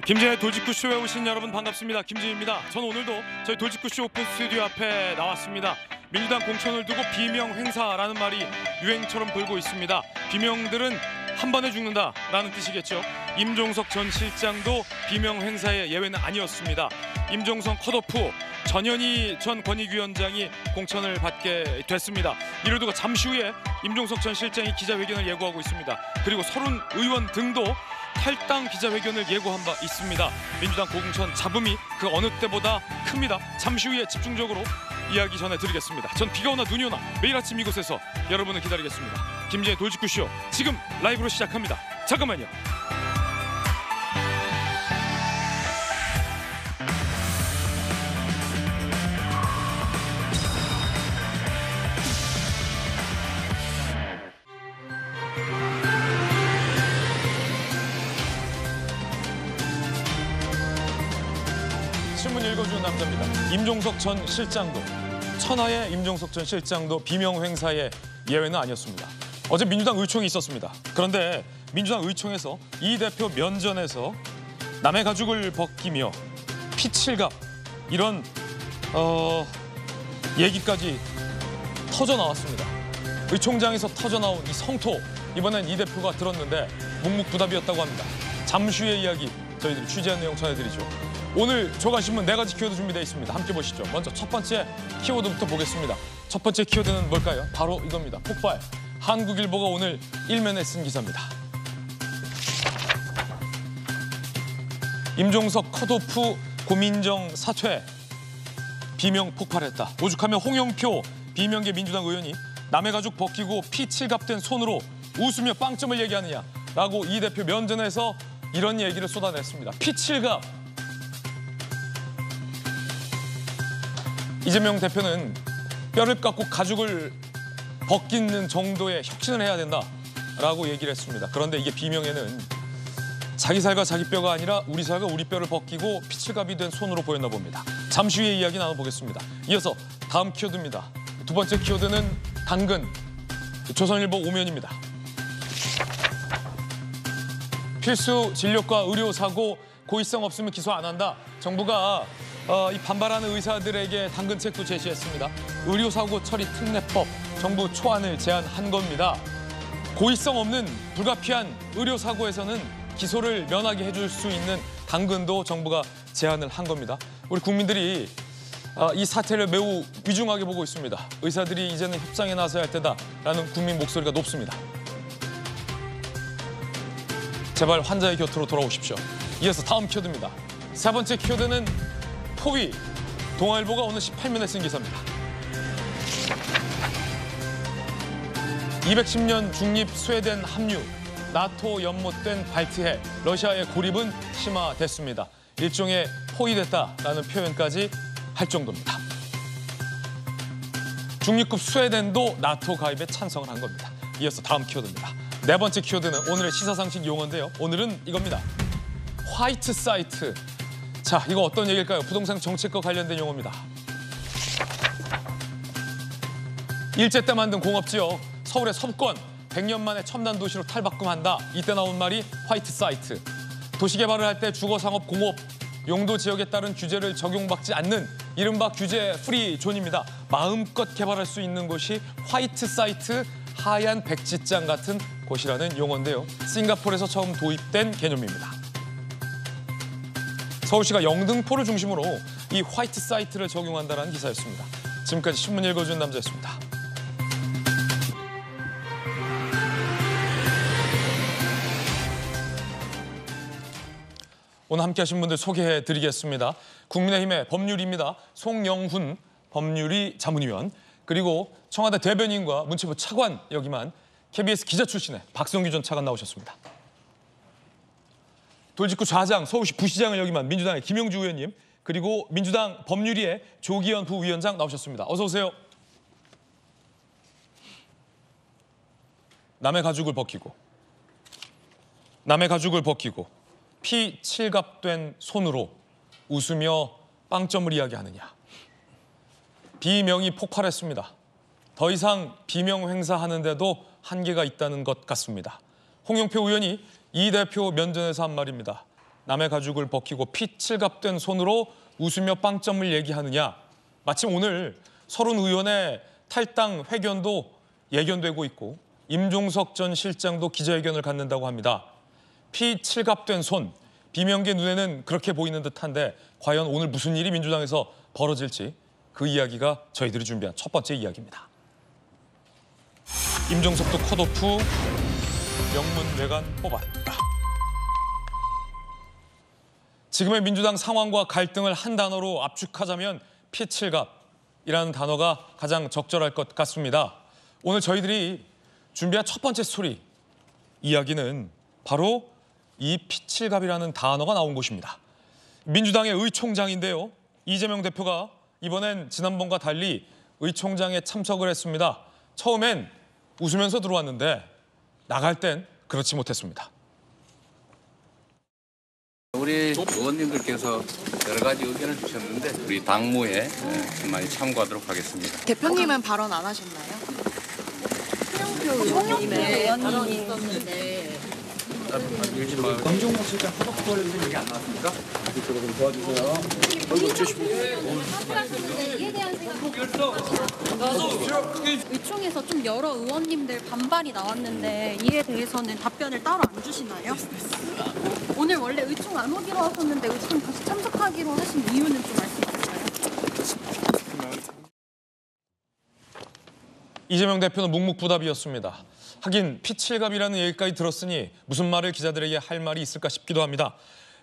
김진의 돌직구쇼에 오신 여러분 반갑습니다. 김진입니다. 저는 오늘도 저희 돌직구쇼 오픈 스튜디오 앞에 나왔습니다. 민주당 공천을 두고 비명 행사라는 말이 유행처럼 돌고 있습니다. 비명들은 한 번에 죽는다라는 뜻이겠죠. 임종석 전 실장도 비명 행사의 예외는 아니었습니다. 임종석 컷오프 전현희 전 권익위원장이 공천을 받게 됐습니다. 이를 두고 잠시 후에 임종석 전 실장이 기자회견을 예고하고 있습니다. 그리고 서른 의원 등도 탈당 기자회견을 예고한 바 있습니다. 민주당 고공천 잡음이 그 어느 때보다 큽니다. 잠시 후에 집중적으로 이야기 전해드리겠습니다. 전 비가 오나 눈이 오나 매일 아침 이곳에서 여러분을 기다리겠습니다. 김진의 돌직구쇼 지금 라이브로 시작합니다. 잠깐만요. 신문 읽어주는 남자입니다. 임종석 전 실장도, 천하의 임종석 전 실장도 비명 행사의 예외는 아니었습니다. 어제 민주당 의총이 있었습니다. 그런데 민주당 의총에서 이 대표 면전에서 남의 가죽을 벗기며 피칠갑 이런 얘기까지 터져 나왔습니다. 의총장에서 터져 나온 이 성토, 이번엔 이 대표가 들었는데 묵묵부답이었다고 합니다. 잠시 후의 이야기 저희들이 취재한 내용 전해드리죠. 오늘 조간신문 4가지 키워드 준비되어 있습니다. 함께 보시죠. 먼저 첫 번째 키워드부터 보겠습니다. 첫 번째 키워드는 뭘까요? 바로 이겁니다. 폭발. 한국일보가 오늘 일면에 쓴 기사입니다. 임종석 컷오프 고민정 사퇴. 비명 폭발했다. 오죽하면 홍영표 비명계 민주당 의원이 남의 가죽 벗기고 피칠갑된 손으로 웃으며 빵점을 얘기하느냐라고 이 대표 면전에서 이런 얘기를 쏟아냈습니다. 피칠갑. 이재명 대표는 뼈를 깎고 가죽을 벗기는 정도의 혁신을 해야 된다라고 얘기를 했습니다. 그런데 이게 비명에는 자기 살과 자기 뼈가 아니라 우리 살과 우리 뼈를 벗기고 피칠갑이 된 손으로 보였나 봅니다. 잠시 후에 이야기 나눠보겠습니다. 이어서 다음 키워드입니다. 두 번째 키워드는 당근. 조선일보 오면입니다. 필수 진료과 의료 사고 고의성 없으면 기소 안 한다. 정부가 이 반발하는 의사들에게 당근책도 제시했습니다. 의료사고 처리 특례법 정부 초안을 제안한 겁니다. 고의성 없는 불가피한 의료사고에서는 기소를 면하게 해줄 수 있는 당근도 정부가 제안을 한 겁니다. 우리 국민들이 이 사태를 매우 위중하게 보고 있습니다. 의사들이 이제는 협상에 나서야 할 때다라는 국민 목소리가 높습니다. 제발 환자의 곁으로 돌아오십시오. 이어서 다음 키워드입니다. 세 번째 키워드는 포위. 동아일보가 오늘 18면에 쓴 기사입니다. 210년 중립 스웨덴 합류, 나토 연못된 발트해, 러시아의 고립은 심화됐습니다. 일종의 포위됐다라는 표현까지 할 정도입니다. 중립국 스웨덴도 나토 가입에 찬성을 한 겁니다. 이어서 다음 키워드입니다. 네 번째 키워드는 오늘의 시사상식 용어인데요. 오늘은 이겁니다. 화이트 사이트. 자, 이거 어떤 얘기일까요? 부동산 정책과 관련된 용어입니다. 일제 때 만든 공업지역, 서울의 서부권, 100년 만에 첨단 도시로 탈바꿈한다. 이때 나온 말이 화이트 사이트. 도시 개발을 할 때 주거상업 공업, 용도 지역에 따른 규제를 적용받지 않는 이른바 규제 프리 존입니다. 마음껏 개발할 수 있는 곳이 화이트 사이트, 하얀 백지장 같은 곳이라는 용어인데요. 싱가포르에서 처음 도입된 개념입니다. 서울시가 영등포를 중심으로 이 화이트 사이트를 적용한다는 기사였습니다. 지금까지 신문 읽어주는 남자였습니다. 오늘 함께하신 분들 소개해드리겠습니다. 국민의힘의 법률입니다. 송영훈 법률위 자문위원, 그리고 청와대 대변인과 문체부 차관 역임한 KBS 기자 출신의 박성규 전 차관 나오셨습니다. 돌직구 좌장, 서울시 부시장을 역임한 민주당의 김영주 의원님, 그리고 민주당 법률위의 조기현 부위원장 나오셨습니다. 어서 오세요. 남의 가죽을 벗기고 피칠갑된 손으로 웃으며 빵점을 이야기하느냐. 비명이 폭발했습니다. 더 이상 비명 행사하는데도 한계가 있다는 것 같습니다. 홍영표 의원이 이 대표 면전에서 한 말입니다. 남의 가죽을 벗기고 피칠갑된 손으로 웃으며 빵점을 얘기하느냐. 마침 오늘 서른 의원의 탈당 회견도 예견되고 있고 임종석 전 실장도 기자회견을 갖는다고 합니다. 피칠갑된 손, 비명계 눈에는 그렇게 보이는 듯한데 과연 오늘 무슨 일이 민주당에서 벌어질지 그 이야기가 저희들이 준비한 첫 번째 이야기입니다. 임종석도 컷오프, 명문외관 뽑았다. 지금의 민주당 상황과 갈등을 한 단어로 압축하자면 피칠갑이라는 단어가 가장 적절할 것 같습니다. 오늘 저희들이 준비한 첫 번째 스토리 이야기는 바로 이 피칠갑이라는 단어가 나온 곳입니다. 민주당의 의총장인데요. 이재명 대표가 이번엔 지난번과 달리 의총장에 참석을 했습니다. 처음엔 웃으면서 들어왔는데 나갈 땐 그렇지 못했습니다. 우리 의원님들께서 여러 가지 의견을 주셨는데 우리 당무에 많이 참고하도록 하겠습니다. 대표님은 발언 안 하셨나요? 송영표 의원님이 있었는데 정종호 실장 허덕벌 얘기 안 나왔습니까? 이쪽으로 좀 도와주세요. 이에 대한 의총에서 좀 여러 의원님들 반발이 나왔는데 이에 대해서는 답변을 따로 안 주시나요? 오늘 원래 의총 안 오기로 하셨는데 의총 다시 참석하기로 하신 이유는 좀 말씀 주실까요? 이재명 대표는 묵묵부답이었습니다. 하긴 피칠갑이라는 얘기까지 들었으니 무슨 말을 기자들에게 할 말이 있을까 싶기도 합니다.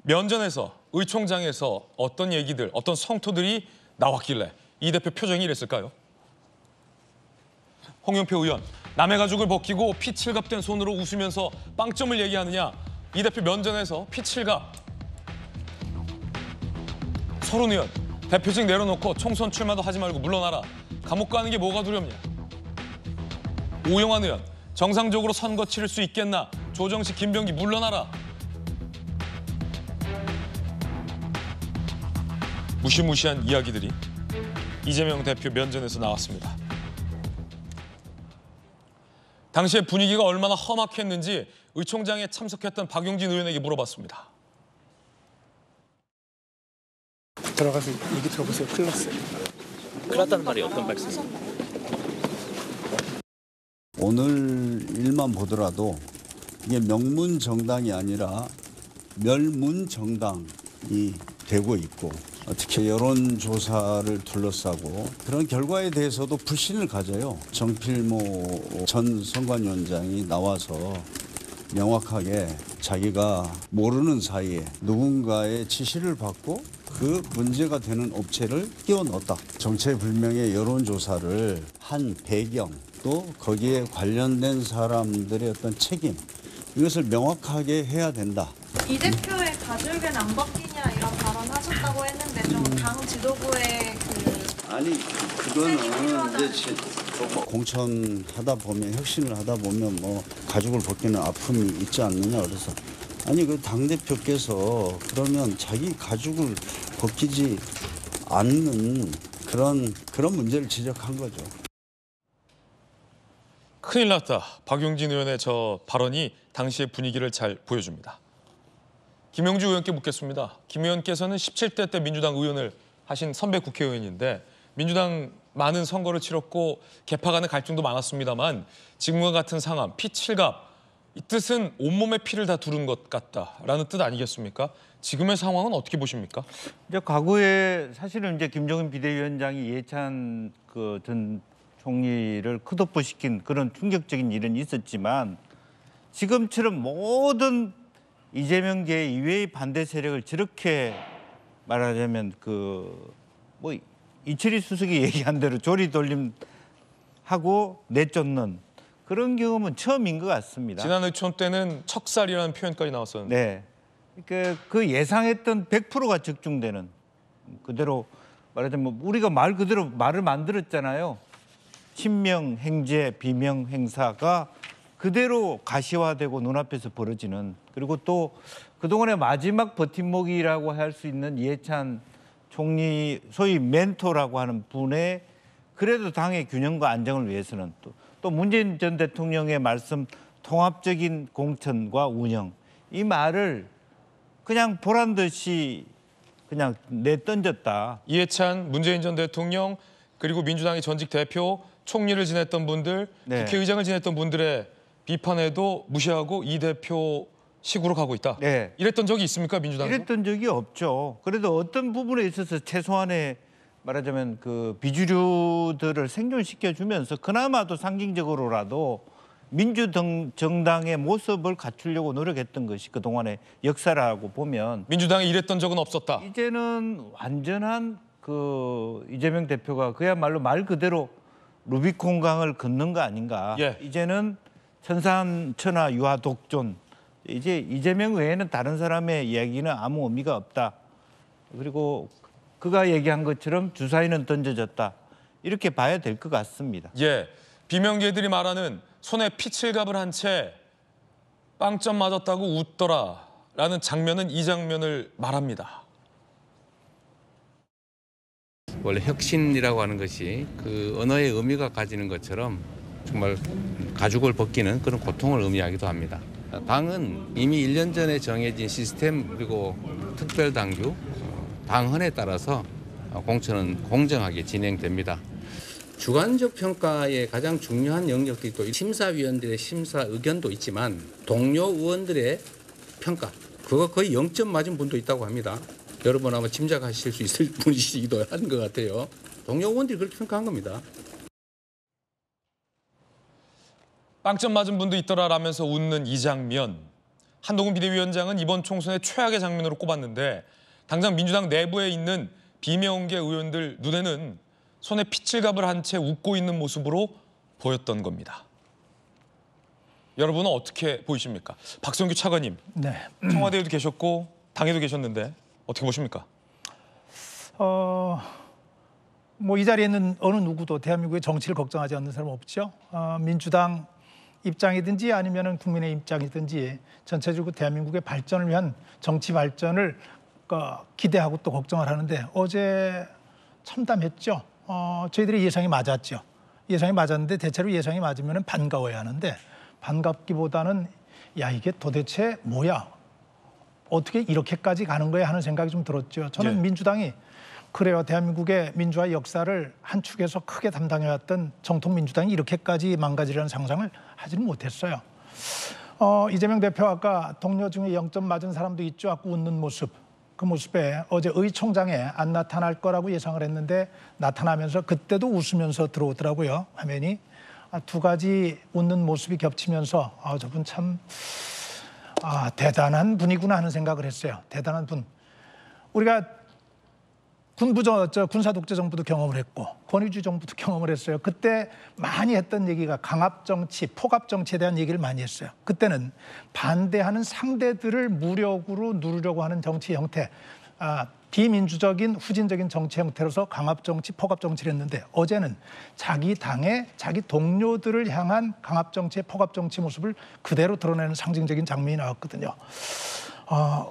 면전에서 의총장에서 어떤 얘기들, 어떤 성토들이 나왔길래 이 대표 표정이 이랬을까요? 홍영표 의원, 남의 가죽을 벗기고 피칠갑된 손으로 웃으면서 빵점을 얘기하느냐. 이 대표 면전에서 피칠갑. 서른 의원, 대표직 내려놓고 총선 출마도 하지 말고 물러나라. 감옥 가는 게 뭐가 두렵냐. 오영환 의원, 정상적으로 선거 치를 수 있겠나. 조정식, 김병기 물러나라. 무시무시한 이야기들이 이재명 대표 면전에서 나왔습니다. 당시의 분위기가 얼마나 험악했는지 의총장에 참석했던 박용진 의원에게 물어봤습니다. 들어가서 얘기 들어보세요. 큰일 났어요. 큰일 났다는 말이 어떤 말씀이세요? 오늘 일만 보더라도 이게 명문 정당이 아니라 멸문 정당이 되고 있고 특히 여론조사를 둘러싸고 그런 결과에 대해서도 불신을 가져요. 정필모 전 선관위원장이 나와서 명확하게 자기가 모르는 사이에 누군가의 지시를 받고 그 문제가 되는 업체를 끼워 넣었다. 정체불명의 여론조사를 한 배경 또 거기에 관련된 사람들의 어떤 책임 이것을 명확하게 해야 된다. 이 대표의 가죽은 안 벗기냐 이런 발언하셨다고 했는데 좀 당 지도부의 아니 그거는 이제 공천하다 보면 혁신을 하다 보면 뭐 가죽을 벗기는 아픔이 있지 않느냐 그래서 아니 그 당 대표께서 그러면 자기 가죽을 벗기지 않는 그런 문제를 지적한 거죠. 큰일 났다. 박용진 의원의 저 발언이 당시의 분위기를 잘 보여줍니다. 김영주 의원께 묻겠습니다. 김 의원께서는 17대 때 민주당 의원을 하신 선배 국회의원인데 민주당 많은 선거를 치렀고 개파 간의 갈등도 많았습니다만 지금과 같은 상황, 피칠갑, 이 뜻은 온몸에 피를 다 두른 것 같다라는 뜻 아니겠습니까? 지금의 상황은 어떻게 보십니까? 이제 과거에 사실은 이제 김종인 비대위원장이 이해찬 전 총리를 컷오프시킨 그런 충격적인 일은 있었지만 지금처럼 모든 이재명계 이외의 반대 세력을 저렇게 말하자면 뭐 이철희 수석이 얘기한 대로 조리돌림하고 내쫓는 그런 경험은 처음인 것 같습니다. 지난 의총 때는 척살이라는 표현까지 나왔었는데. 네, 그러니까 그 예상했던 100%가 적중되는 그대로 말하자면 우리가 말 그대로 말을 만들었잖아요. 친명 행제, 비명 행사가 그대로 가시화되고 눈앞에서 벌어지는 그리고 또 그동안의 마지막 버팀목이라고 할 수 있는 이해찬 총리 소위 멘토라고 하는 분의 그래도 당의 균형과 안정을 위해서는 또 문재인 전 대통령의 말씀 통합적인 공천과 운영 이 말을 그냥 보란 듯이 그냥 내던졌다. 이해찬 문재인 전 대통령 그리고 민주당의 전직 대표 총리를 지냈던 분들 네. 국회의장을 지냈던 분들의 비판에도 무시하고 이 대표 식으로 가고 있다. 네. 이랬던 적이 있습니까 민주당에서? 이랬던 적이 없죠. 그래도 어떤 부분에 있어서 최소한의 말하자면 그 비주류들을 생존시켜주면서 그나마도 상징적으로라도 민주정당의 모습을 갖추려고 노력했던 것이 그동안의 역사라고 보면 민주당이 이랬던 적은 없었다. 이제는 완전한 그 이재명 대표가 그야말로 말 그대로 루비콘 강을 걷는 거 아닌가. 예. 이제는 천상천하 유아 독존. 이제 이재명 외에는 다른 사람의 이야기는 아무 의미가 없다. 그리고 그가 얘기한 것처럼 주사위는 던져졌다. 이렇게 봐야 될 것 같습니다. 예, 비명계들이 말하는 손에 피칠갑을 한 채 빵점 맞았다고 웃더라라는 장면은 이 장면을 말합니다. 원래 혁신이라고 하는 것이 그 언어의 의미가 가지는 것처럼 정말 가죽을 벗기는 그런 고통을 의미하기도 합니다. 당은 이미 1년 전에 정해진 시스템 그리고 특별당규, 당헌에 따라서 공천은 공정하게 진행됩니다. 주관적 평가의 가장 중요한 영역들이 또 심사위원들의 심사 의견도 있지만 동료 의원들의 평가, 그거 거의 0점 맞은 분도 있다고 합니다. 여러분 아마 짐작하실 수 있을 분이시기도 한 것 같아요. 동료 의원들이 그렇게 평가한 겁니다. 빵점 맞은 분도 있더라라면서 웃는 이 장면. 한동훈 비대위원장은 이번 총선의 최악의 장면으로 꼽았는데 당장 민주당 내부에 있는 비명계 의원들 눈에는 손에 피칠갑을 한 채 웃고 있는 모습으로 보였던 겁니다. 여러분은 어떻게 보이십니까? 박성규 차관님, 네. 청와대에도 계셨고 당에도 계셨는데 어떻게 보십니까? 뭐 이 자리에 있는 어느 누구도 대한민국의 정치를 걱정하지 않는 사람 없죠. 민주당 입장이든지 아니면은 국민의 입장이든지 전체적으로 대한민국의 발전을 위한 정치 발전을 기대하고 또 걱정을 하는데 어제 참담했죠. 저희들이 예상이 맞았죠. 예상이 맞았는데 대체로 예상이 맞으면 반가워야 하는데 반갑기보다는 야 이게 도대체 뭐야? 어떻게 이렇게까지 가는 거야 하는 생각이 좀 들었죠. 저는 예. 민주당이 그래요. 대한민국의 민주화 역사를 한 축에서 크게 담당해왔던 정통 민주당이 이렇게까지 망가지려는 상상을 하지는 못했어요. 이재명 대표 아까 동료 중에 0점 맞은 사람도 있죠. 아까 웃는 모습. 그 모습에 어제 의총장에 안 나타날 거라고 예상을 했는데 나타나면서 그때도 웃으면서 들어오더라고요. 화면이. 두 가지 웃는 모습이 겹치면서 저분 참 대단한 분이구나 하는 생각을 했어요. 대단한 분. 우리가 군사 독재 정부도 경험을 했고 권위주의 정부도 경험을 했어요. 그때 많이 했던 얘기가 강압 정치, 폭압 정치에 대한 얘기를 많이 했어요. 그때는 반대하는 상대들을 무력으로 누르려고 하는 정치 형태, 비민주적인 후진적인 정치 형태로서 강압 정치, 폭압 정치를 했는데 어제는 자기 당의 자기 동료들을 향한 강압 정치의 폭압 정치 모습을 그대로 드러내는 상징적인 장면이 나왔거든요.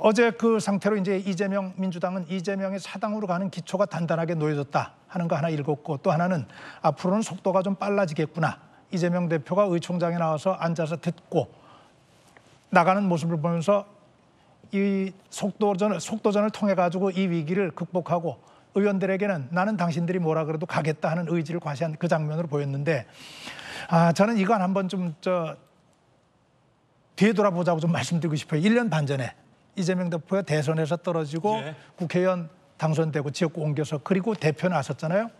어제 그 상태로 이제 이재명 민주당은 이재명의 사당으로 가는 기초가 단단하게 놓여졌다 하는 거 하나 읽었고 또 하나는 앞으로는 속도가 좀 빨라지겠구나. 이재명 대표가 의총장에 나와서 앉아서 듣고 나가는 모습을 보면서 이 속도전을 통해 가지고 이 위기를 극복하고 의원들에게는 나는 당신들이 뭐라 그래도 가겠다 하는 의지를 과시한 그 장면으로 보였는데 저는 이거 한번 좀 뒤에 돌아보자고 좀 말씀드리고 싶어요. 1년 반 전에 이재명 대표가 대선에서 떨어지고 예. 국회의원 당선되고 지역구 옮겨서 그리고 대표 나섰잖아요.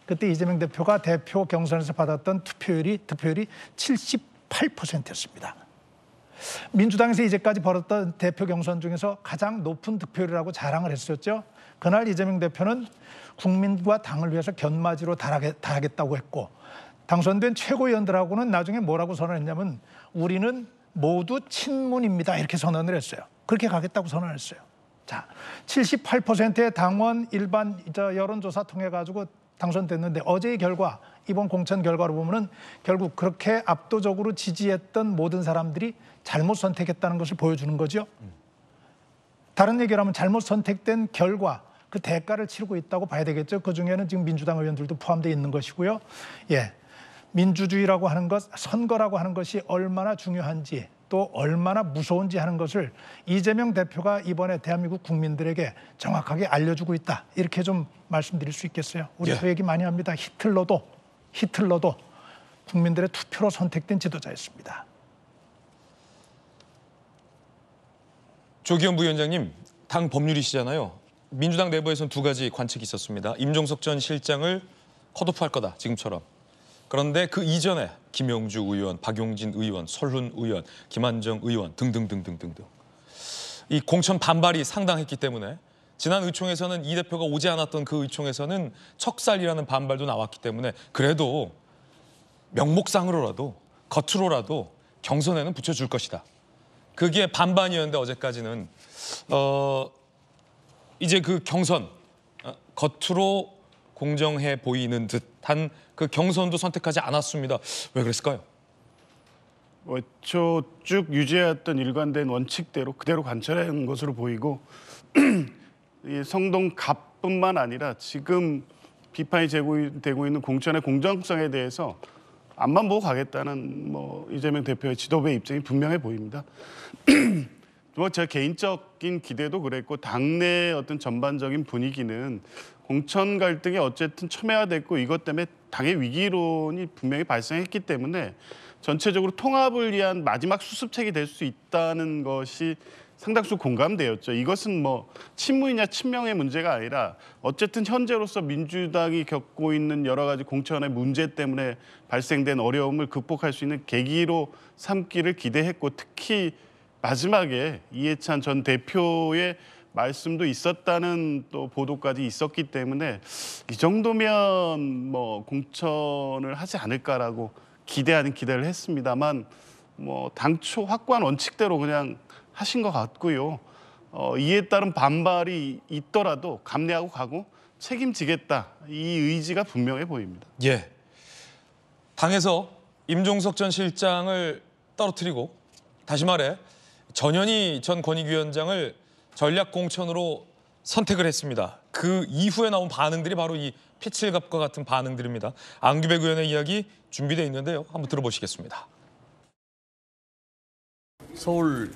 그때 이재명 대표가 대표 경선에서 받았던 득표율이 78%였습니다. 민주당에서 이제까지 벌었던 대표 경선 중에서 가장 높은 득표율이라고 자랑을 했었죠. 그날 이재명 대표는 국민과 당을 위해서 견마지로 달하겠다고 했고 당선된 최고위원들하고는 나중에 뭐라고 선언했냐면 우리는 모두 친문입니다. 이렇게 선언을 했어요. 그렇게 가겠다고 선언했어요. 자, 78%의 당원 일반 여론조사 통해 가지고 당선됐는데 어제의 결과, 이번 공천 결과로 보면은 결국 그렇게 압도적으로 지지했던 모든 사람들이 잘못 선택했다는 것을 보여주는 거죠. 다른 얘기를 하면 잘못 선택된 결과, 그 대가를 치르고 있다고 봐야 되겠죠. 그 중에는 지금 민주당 의원들도 포함되어 있는 것이고요. 예. 민주주의라고 하는 것, 선거라고 하는 것이 얼마나 중요한지 또 얼마나 무서운지 하는 것을 이재명 대표가 이번에 대한민국 국민들에게 정확하게 알려주고 있다. 이렇게 좀 말씀드릴 수 있겠어요. 우리 그 얘기 많이 합니다. 히틀러도 국민들의 투표로 선택된 지도자였습니다. 조기현 부위원장님, 당 법률이시잖아요. 민주당 내부에서는 두 가지 관측이 있었습니다. 임종석 전 실장을 컷오프할 거다, 지금처럼. 그런데 그 이전에 김영주 의원, 박용진 의원, 설훈 의원, 김한정 의원 등등등등등등. 이 공천 반발이 상당했기 때문에 지난 의총에서는 이 대표가 오지 않았던 그 의총에서는 척살이라는 반발도 나왔기 때문에 그래도 명목상으로라도 겉으로라도 경선에는 붙여줄 것이다. 그게 반반이었는데 어제까지는 이제 그 경선 겉으로 공정해 보이는 듯한 그 경선도 선택하지 않았습니다. 왜 그랬을까요? 쭉 유지해왔던 일관된 원칙대로 그대로 관철한 것으로 보이고 이 성동갑뿐만 아니라 지금 비판이 되고 있는 공천의 공정성에 대해서 앞만 보고 가겠다는 이재명 대표의 지도부의 입장이 분명해 보입니다. 제 개인적인 기대도 그랬고 당내 어떤 전반적인 분위기는 공천 갈등이 어쨌든 첨예화됐고 이것 때문에 당의 위기론이 분명히 발생했기 때문에 전체적으로 통합을 위한 마지막 수습책이 될 수 있다는 것이 상당수 공감되었죠. 이것은 친문이냐 친명의 문제가 아니라 어쨌든 현재로서 민주당이 겪고 있는 여러 가지 공천의 문제 때문에 발생된 어려움을 극복할 수 있는 계기로 삼기를 기대했고 특히 마지막에 이해찬 전 대표의 말씀도 있었다는 또 보도까지 있었기 때문에 이 정도면 공천을 하지 않을까라고 기대를 했습니다만 당초 확고한 원칙대로 그냥 하신 것 같고요. 이에 따른 반발이 있더라도 감내하고 가고 책임지겠다. 이 의지가 분명해 보입니다. 예. 당에서 임종석 전 실장을 떨어뜨리고 다시 말해 전현희 전 권익위원장을 전략 공천으로 선택을 했습니다. 그 이후에 나온 반응들이 바로 이 피칠갑과 같은 반응들입니다. 안규백 의원의 이야기 준비되어 있는데요. 한번 들어보시겠습니다. 서울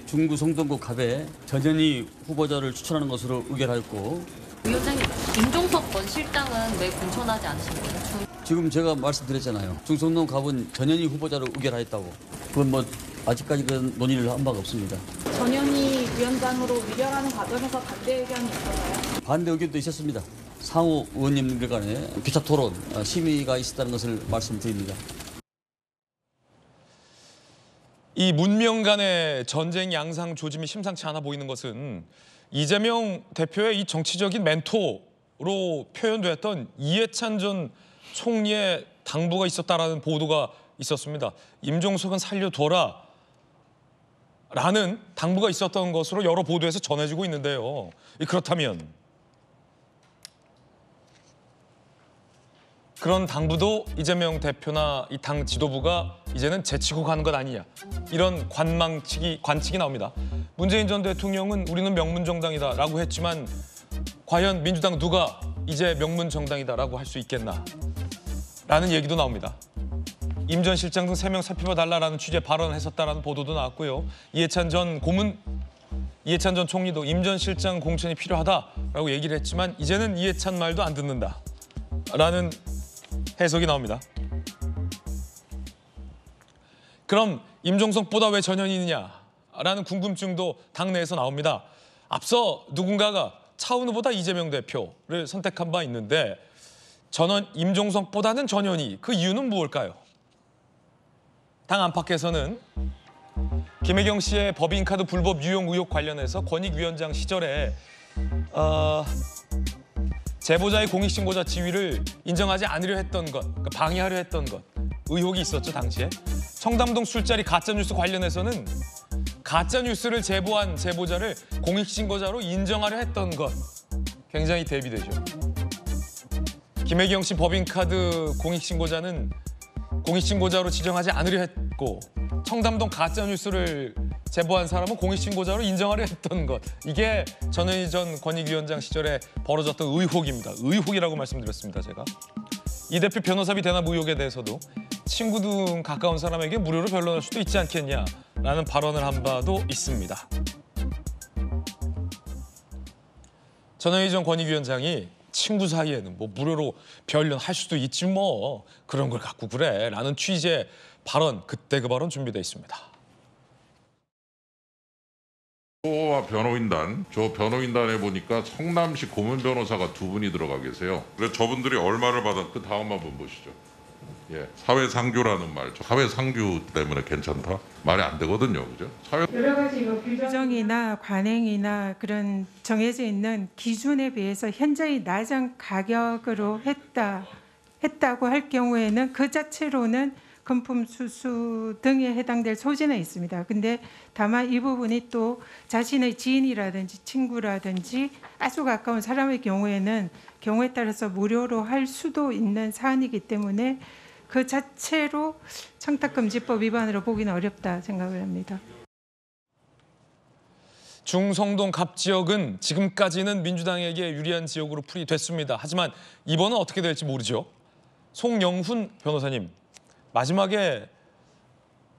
중구 성동구 갑에 전현희 후보자를 추천하는 것으로 의결하였고 위원장님, 임종석 전 실장은 왜 공천하지 않으신 거예요? 지금 제가 말씀드렸잖아요. 중성동 갑은 전현희 후보자로 의결하였다고. 그건 아직까지 그런 논의를 한 바가 없습니다. 전현희 위원장으로 위결하는 과정에서 반대 의견이 있었나요? 반대 의견도 있었습니다. 상호 의원님들 간에 교차 토론, 심의가 있었다는 것을 말씀드립니다. 이 문명 간의 전쟁 양상 조짐이 심상치 않아 보이는 것은 이재명 대표의 이 정치적인 멘토로 표현됐던 이해찬 전 총리의 당부가 있었다라는 보도가 있었습니다. 임종석은 살려둬라 라는 당부가 있었던 것으로 여러 보도에서 전해지고 있는데요. 그렇다면 그런 당부도 이재명 대표나 이 당 지도부가 이제는 제치고 가는 것 아니냐, 이런 관측이 나옵니다. 문재인 전 대통령은 우리는 명문정당이다라고 했지만 과연 민주당 누가 이제 명문정당이다라고 할 수 있겠나 라는 얘기도 나옵니다. 임 전 실장 등 3명 살펴봐달라는 취지의 발언을 했었다라는 보도도 나왔고요. 이해찬 전 총리도 임 전 실장 공천이 필요하다라고 얘기를 했지만 이제는 이해찬 말도 안 듣는다라는 해석이 나옵니다. 그럼 임종석보다 왜 전현희느냐라는 궁금증도 당내에서 나옵니다. 앞서 누군가가 차은우 후보다 이재명 대표를 선택한 바 있는데 임종석보다는 전현희, 그 이유는 무엇일까요? 당 안팎에서는 김혜경 씨의 법인카드 불법 유용 의혹 관련해서 권익위원장 시절에 제보자의 공익신고자 지위를 인정하지 않으려 했던 것, 그러니까 방해하려 했던 것, 의혹이 있었죠, 당시에. 청담동 술자리 가짜뉴스 관련해서는 가짜뉴스를 제보한 제보자를 공익신고자로 인정하려 했던 것, 굉장히 대비되죠. 김혜경 씨 법인카드 공익신고자는 공익신고자로 지정하지 않으려 했고 청담동 가짜뉴스를 제보한 사람은 공익신고자로 인정하려 했던 것. 이게 전현희 전 권익위원장 시절에 벌어졌던 의혹입니다. 의혹이라고 말씀드렸습니다, 제가. 이 대표 변호사비 대납 의혹에 대해서도 친구 등 가까운 사람에게 무료로 변론할 수도 있지 않겠냐 라는 발언을 한 바도 있습니다. 전현희 전 권익위원장이 친구 사이에는 뭐 무료로 별연할 수도 있지 뭐 그런 걸 갖고 그래 라는 취지의 발언, 그때 그 발언 준비되어 있습니다. 와 변호인단, 저 변호인단에 보니까 성남시 고문 변호사가 2분이 들어가 계세요. 그래서 저분들이 얼마를 받았, 그 다음 한번 보시죠. 예, 사회상규라는 말, 사회상규 때문에 괜찮다? 말이 안 되거든요, 그죠? 여러 가지 규정이나 관행이나 그런 정해져 있는 기준에 비해서 현저히 낮은 가격으로 했다고 할 경우에는 그 자체로는 금품 수수 등에 해당될 소지는 있습니다. 근데 다만 이 부분이 또 자신의 지인이라든지 친구라든지 아주 가까운 사람의 경우에는 경우에 따라서 무료로 할 수도 있는 사안이기 때문에 그 자체로 청탁금지법 위반으로 보기는 어렵다 생각을 합니다. 중성동 갑 지역은 지금까지는 민주당에게 유리한 지역으로 풀이됐습니다. 하지만 이번은 어떻게 될지 모르죠. 송영훈 변호사님, 마지막에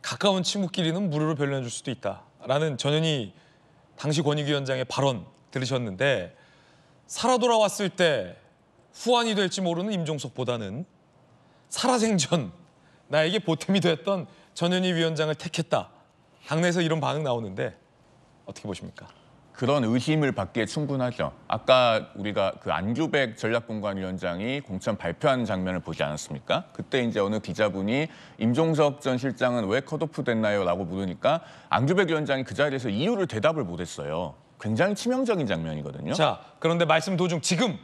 가까운 친구끼리는 무료로 변론해 줄 수도 있다라는 전현희 당시 권익위원장의 발언 들으셨는데, 살아 돌아왔을 때 후환이 될지 모르는 임종석보다는 살아생전 나에게 보탬이 됐던 전현희 위원장을 택했다. 당내에서 이런 반응 나오는데 어떻게 보십니까? 그런 의심을 받기에 충분하죠. 아까 우리가 그 안규백 전략공관위원장이 공천 발표하는 장면을 보지 않았습니까? 그때 이제 어느 기자분이 임종석 전 실장은 왜 컷오프 됐나요? 라고 물으니까 안규백 위원장이 그 자리에서 이유를 대답을 못했어요. 굉장히 치명적인 장면이거든요. 자, 그런데 말씀 도중 지금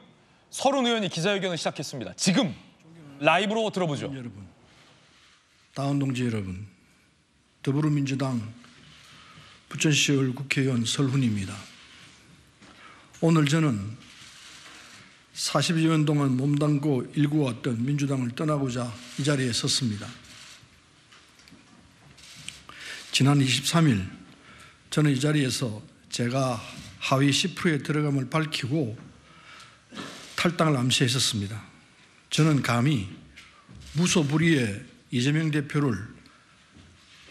서른 의원이 기자회견을 시작했습니다. 지금 라이브로 들어보죠. 여러분, 다운 동지 여러분, 더불어민주당 부천시의회 국회의원 설훈입니다. 오늘 저는 40여 년 동안 몸담고 일구어왔던 민주당을 떠나고자 이 자리에 섰습니다. 지난 23일 저는 이 자리에서 제가 하위 10%에 들어감을 밝히고 탈당을 암시했었습니다. 저는 감히 무소불위에 이재명 대표를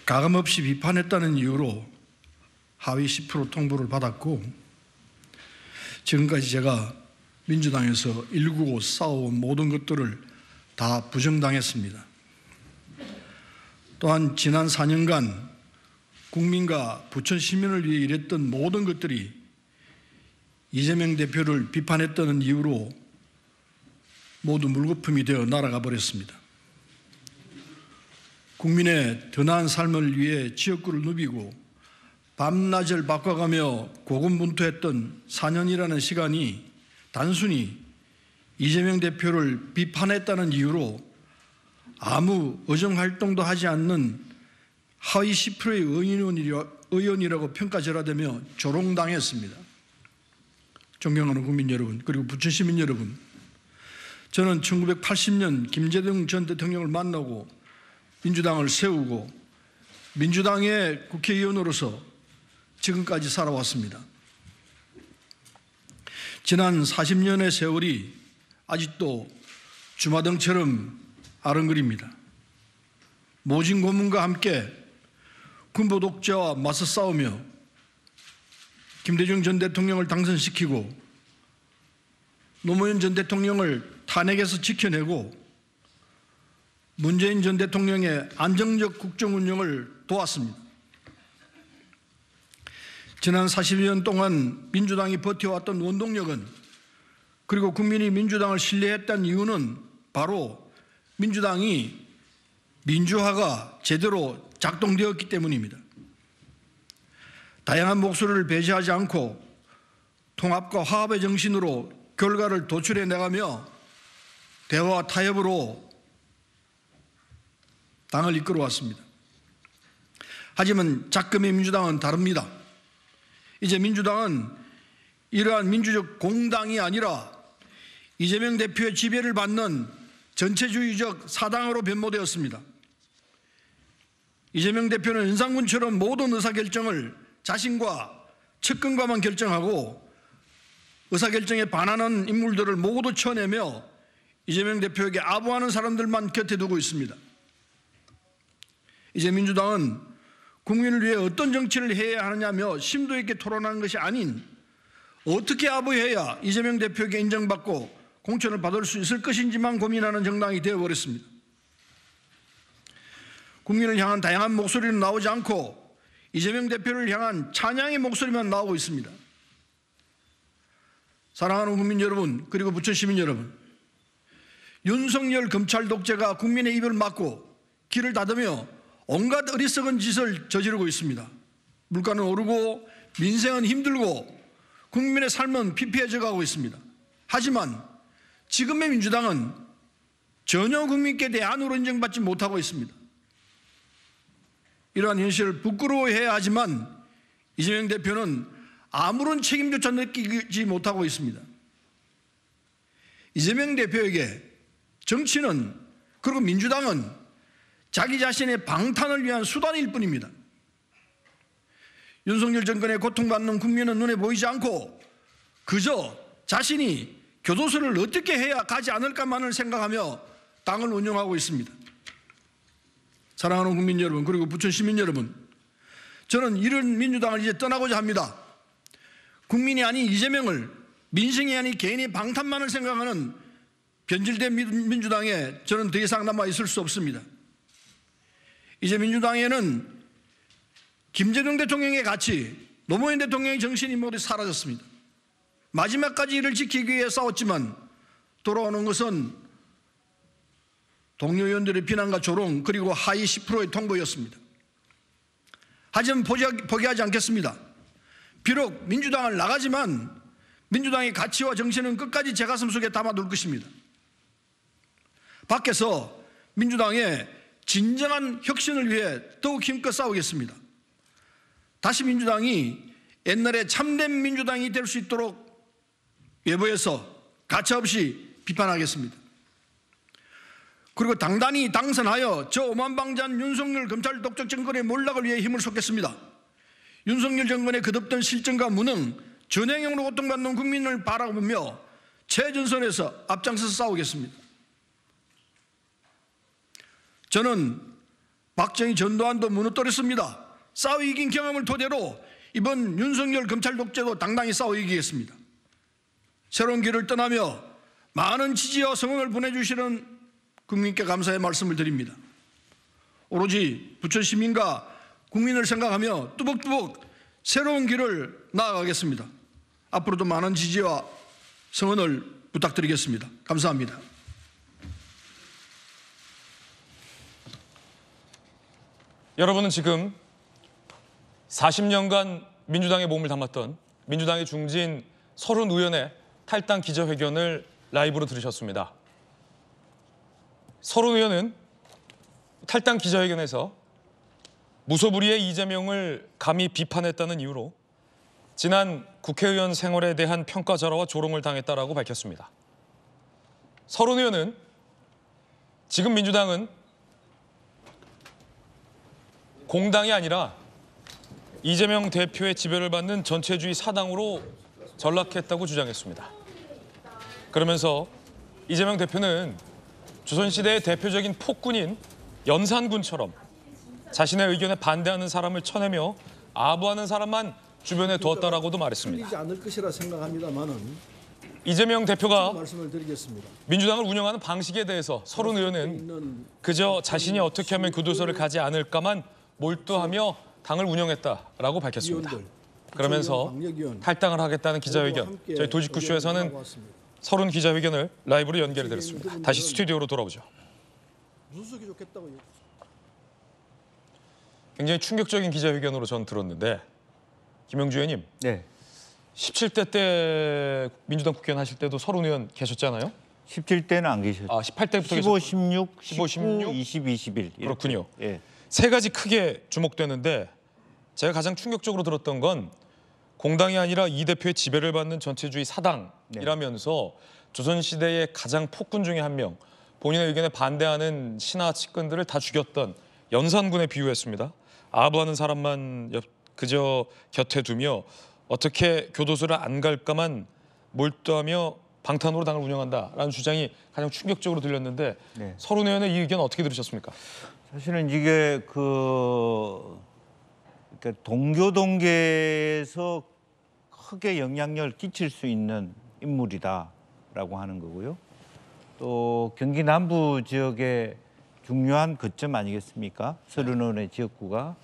가감없이 비판했다는 이유로 하위 10% 통보를 받았고, 지금까지 제가 민주당에서 일구고 싸워온 모든 것들을 다 부정당했습니다. 또한 지난 4년간 국민과 부천 시민을 위해 일했던 모든 것들이 이재명 대표를 비판했다는 이유로 모두 물거품이 되어 날아가 버렸습니다. 국민의 더 나은 삶을 위해 지역구를 누비고 밤낮을 바꿔가며 고군분투했던 4년이라는 시간이 단순히 이재명 대표를 비판했다는 이유로 아무 의정활동도 하지 않는 하위 10%의 의원이라고 평가절하되며 조롱당했습니다. 존경하는 국민 여러분, 그리고 부천 시민 여러분, 저는 1980년 김대중 전 대통령을 만나고 민주당을 세우고 민주당의 국회의원으로서 지금까지 살아왔습니다. 지난 40년의 세월이 아직도 주마등처럼 아른거립니다. 모진 고문과 함께 군부 독재와 맞서 싸우며 김대중 전 대통령을 당선시키고 노무현 전 대통령을 탄핵에서 지켜내고 문재인 전 대통령의 안정적 국정 운영을 도왔습니다. 지난 40년 동안 민주당이 버텨왔던 원동력은, 그리고 국민이 민주당을 신뢰했던 이유는 바로 민주당이 민주화가 제대로 작동되었기 때문입니다. 다양한 목소리를 배제하지 않고 통합과 화합의 정신으로 결과를 도출해 나가며 대화와 타협으로 당을 이끌어왔습니다. 하지만 작금의 민주당은 다릅니다. 이제 민주당은 이러한 민주적 공당이 아니라 이재명 대표의 지배를 받는 전체주의적 사당으로 변모되었습니다. 이재명 대표는 윤상군처럼 모든 의사결정을 자신과 측근과만 결정하고 의사결정에 반하는 인물들을 모두 쳐내며 이재명 대표에게 아부하는 사람들만 곁에 두고 있습니다. 이제 민주당은 국민을 위해 어떤 정치를 해야 하느냐며 심도 있게 토론하는 것이 아닌 어떻게 아부해야 이재명 대표에게 인정받고 공천을 받을 수 있을 것인지만 고민하는 정당이 되어버렸습니다. 국민을 향한 다양한 목소리는 나오지 않고 이재명 대표를 향한 찬양의 목소리만 나오고 있습니다. 사랑하는 국민 여러분, 그리고 부천 시민 여러분, 윤석열 검찰 독재가 국민의 입을 막고 길을 닫으며 온갖 어리석은 짓을 저지르고 있습니다. 물가는 오르고 민생은 힘들고 국민의 삶은 피폐해져 가고 있습니다. 하지만 지금의 민주당은 전혀 국민께 대안으로 인정받지 못하고 있습니다. 이러한 현실을 부끄러워해야 하지만 이재명 대표는 아무런 책임조차 느끼지 못하고 있습니다. 이재명 대표에게 정치는, 그리고 민주당은 자기 자신의 방탄을 위한 수단일 뿐입니다. 윤석열 정권에 고통받는 국민은 눈에 보이지 않고 그저 자신이 교도소를 어떻게 해야 가지 않을까만을 생각하며 당을 운영하고 있습니다. 사랑하는 국민 여러분, 그리고 부천 시민 여러분, 저는 이런 민주당을 이제 떠나고자 합니다. 국민이 아닌 이재명을, 민생이 아닌 개인의 방탄만을 생각하는 변질된 민주당에 저는 더 이상 남아 있을 수 없습니다. 이제 민주당에는 김대중 대통령의 가치, 노무현 대통령의 정신이 모두 사라졌습니다. 마지막까지 이를 지키기 위해 싸웠지만 돌아오는 것은 동료 의원들의 비난과 조롱, 그리고 하위 10%의 통보였습니다. 하지만 포기하지 않겠습니다. 비록 민주당을 나가지만 민주당의 가치와 정신은 끝까지 제 가슴 속에 담아둘 것입니다. 밖에서 민주당의 진정한 혁신을 위해 더욱 힘껏 싸우겠습니다. 다시 민주당이 옛날에 참된 민주당이 될 수 있도록 외부에서 가차없이 비판하겠습니다. 그리고 당단히 당선하여 저 오만방자한 윤석열 검찰 독재 정권의 몰락을 위해 힘을 쏟겠습니다. 윤석열 정권의 끝없던 실정과 무능, 전횡형으로 고통받는 국민을 바라보며 최전선에서 앞장서서 싸우겠습니다. 저는 박정희 전두환도 무너뜨렸습니다. 싸워 이긴 경험을 토대로 이번 윤석열 검찰 독재도 당당히 싸워 이기겠습니다. 새로운 길을 떠나며 많은 지지와 성원을 보내주시는 국민께 감사의 말씀을 드립니다. 오로지 부천 시민과 국민을 생각하며 뚜벅뚜벅 새로운 길을 나아가겠습니다. 앞으로도 많은 지지와 성원을 부탁드리겠습니다. 감사합니다. 여러분은 지금 40년간 민주당의 몸을 담았던 민주당의 중진 30의원의 탈당 기자회견을 라이브로 들으셨습니다. 30의원은 탈당 기자회견에서 무소불위의 이재명을 감히 비판했다는 이유로 지난 국회의원 생활에 대한 평가절하와 조롱을 당했다라고 밝혔습니다. 30의원은 지금 민주당은 공당이 아니라 이재명 대표의 지배를 받는 전체주의 사당으로 전락했다고 주장했습니다. 그러면서 이재명 대표는 조선시대의 대표적인 폭군인 연산군처럼 자신의 의견에 반대하는 사람을 쳐내며 아부하는 사람만 주변에 두었다라고도 말했습니다. 틀리지 않을 것이라 생각합니다만은 이재명 대표가 말씀을 드리겠습니다. 민주당을 운영하는 방식에 대해서 30의원은 그저 자신이 어떻게 하면 교도소를 가지 않을까만 몰두하며 당을 운영했다라고 밝혔습니다. 그러면서 탈당을 하겠다는 기자회견, 저희 도지구쇼에서는 30 기자회견을 라이브로 연결해드렸습니다. 다시 스튜디오로 돌아오죠. 누수기 좋겠다고. 굉장히 충격적인 기자회견으로 전 들었는데 김영주 의원님, 네. 17대 때 민주당 국회의원 하실 때도 30의원 계셨잖아요? 17대는 안 계셨죠. 18대부터 15, 16, 19, 20, 21. 그렇군요. 예. 세 가지 크게 주목되는데 제가 가장 충격적으로 들었던 건 공당이 아니라 이 대표의 지배를 받는 전체주의 사당이라면서 조선시대의 가장 폭군 중에 한 명, 본인의 의견에 반대하는 신하 측근들을 다 죽였던 연산군에 비유했습니다. 아부하는 사람만 그저 곁에 두며 어떻게 교도소를 안 갈까만 몰두하며 방탄으로 당을 운영한다라는 주장이 가장 충격적으로 들렸는데 서른 의원의 이 의견 어떻게 들으셨습니까? 사실은 이게 그러니까 동교동계에서 크게 영향력을 끼칠 수 있는 인물이다라고 하는 거고요. 또 경기 남부 지역의 중요한 거점 아니겠습니까? 30원의 지역구가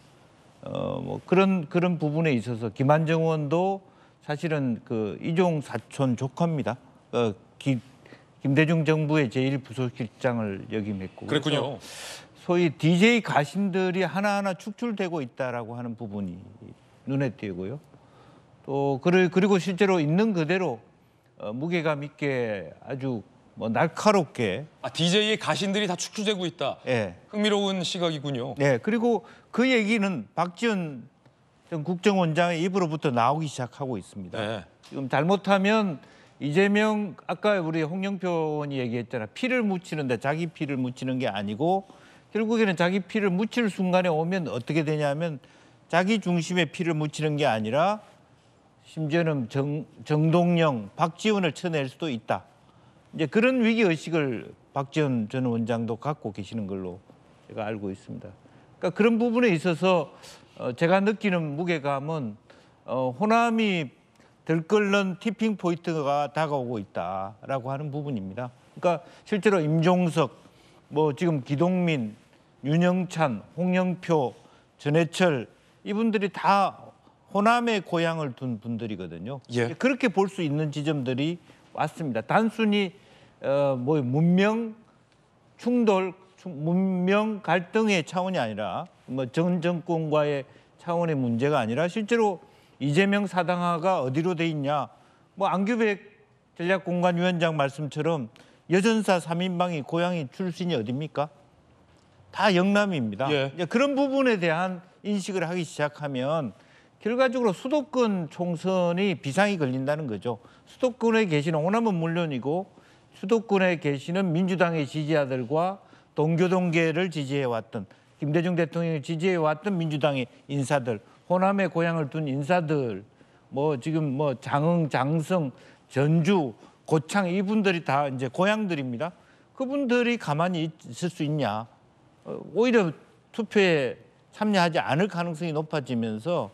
뭐 그런 부분에 있어서 김한정 의원도 사실은 그 이종 사촌 조카입니다. 김대중 정부의 제1부속실장을 역임했고 그랬군요. 소위 DJ 가심들이 하나하나 축출되고 있다라고 하는 부분이 눈에 띄고요. 또 그리고 실제로 있는 그대로 무게감 있게 아주 뭐 날카롭게 DJ의 가신들이 다 축출되고 있다. 예. 흥미로운 시각이군요. 네, 그리고 그 얘기는 박지원 전 국정원장의 입으로부터 나오기 시작하고 있습니다. 네. 지금 잘못하면 이재명 아까 우리 홍영표 의원이 얘기했잖아. 피를 묻히는데 자기 피를 묻히는 게 아니고 결국에는 자기 피를 묻힐 순간에 오면 어떻게 되냐면 자기 중심의 피를 묻히는 게 아니라 심지어는 정동영, 박지원을 쳐낼 수도 있다. 이제 그런 위기 의식을 박지원 전 원장도 갖고 계시는 걸로 제가 알고 있습니다. 그러니까 그런 부분에 있어서 제가 느끼는 무게감은 호남이 들끓는 티핑 포인트가 다가오고 있다라고 하는 부분입니다. 그러니까 실제로 임종석, 뭐 지금 기동민, 윤영찬, 홍영표, 전해철 이분들이 다 호남의 고향을 둔 분들이거든요. 예. 그렇게 볼 수 있는 지점들이 왔습니다. 단순히 뭐 문명 충돌, 문명 갈등의 차원이 아니라 뭐 전 정권과의 차원의 문제가 아니라 실제로 이재명 사당화가 어디로 돼 있냐? 뭐 안규백 전략공관위원장 말씀처럼 여전사 3인방이 고향이 출신이 어디입니까? 다 영남입니다. 예. 이제 그런 부분에 대한 인식을 하기 시작하면 결과적으로 수도권 총선이 비상이 걸린다는 거죠. 수도권에 계시는 호남은 물론이고 수도권에 계시는 민주당의 지지자들과 동교동계를 지지해왔던 김대중 대통령을 지지해왔던 민주당의 인사들, 호남의 고향을 둔 인사들, 뭐 지금 뭐 장흥, 장성, 전주, 고창 이분들이 다 이제 고향들입니다. 그분들이 가만히 있을 수 있냐? 오히려 투표에 참여하지 않을 가능성이 높아지면서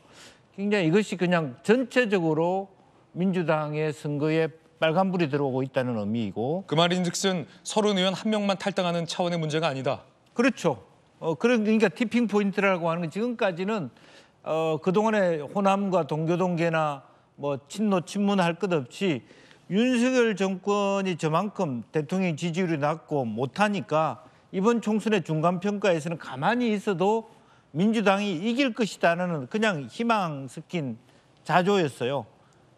굉장히 이것이 그냥 전체적으로 민주당의 선거에 빨간불이 들어오고 있다는 의미이고 그 말인즉슨 30의원 한 명만 탈당하는 차원의 문제가 아니다. 그렇죠. 그러니까 티핑 포인트라고 하는 건 지금까지는 그동안에 호남과 동교동계나 뭐 친노 친문할 것 없이 윤석열 정권이 저만큼 대통령 지지율이 낮고 못하니까 이번 총선의 중간평가에서는 가만히 있어도 민주당이 이길 것이다는 그냥 희망 섞인 자조였어요.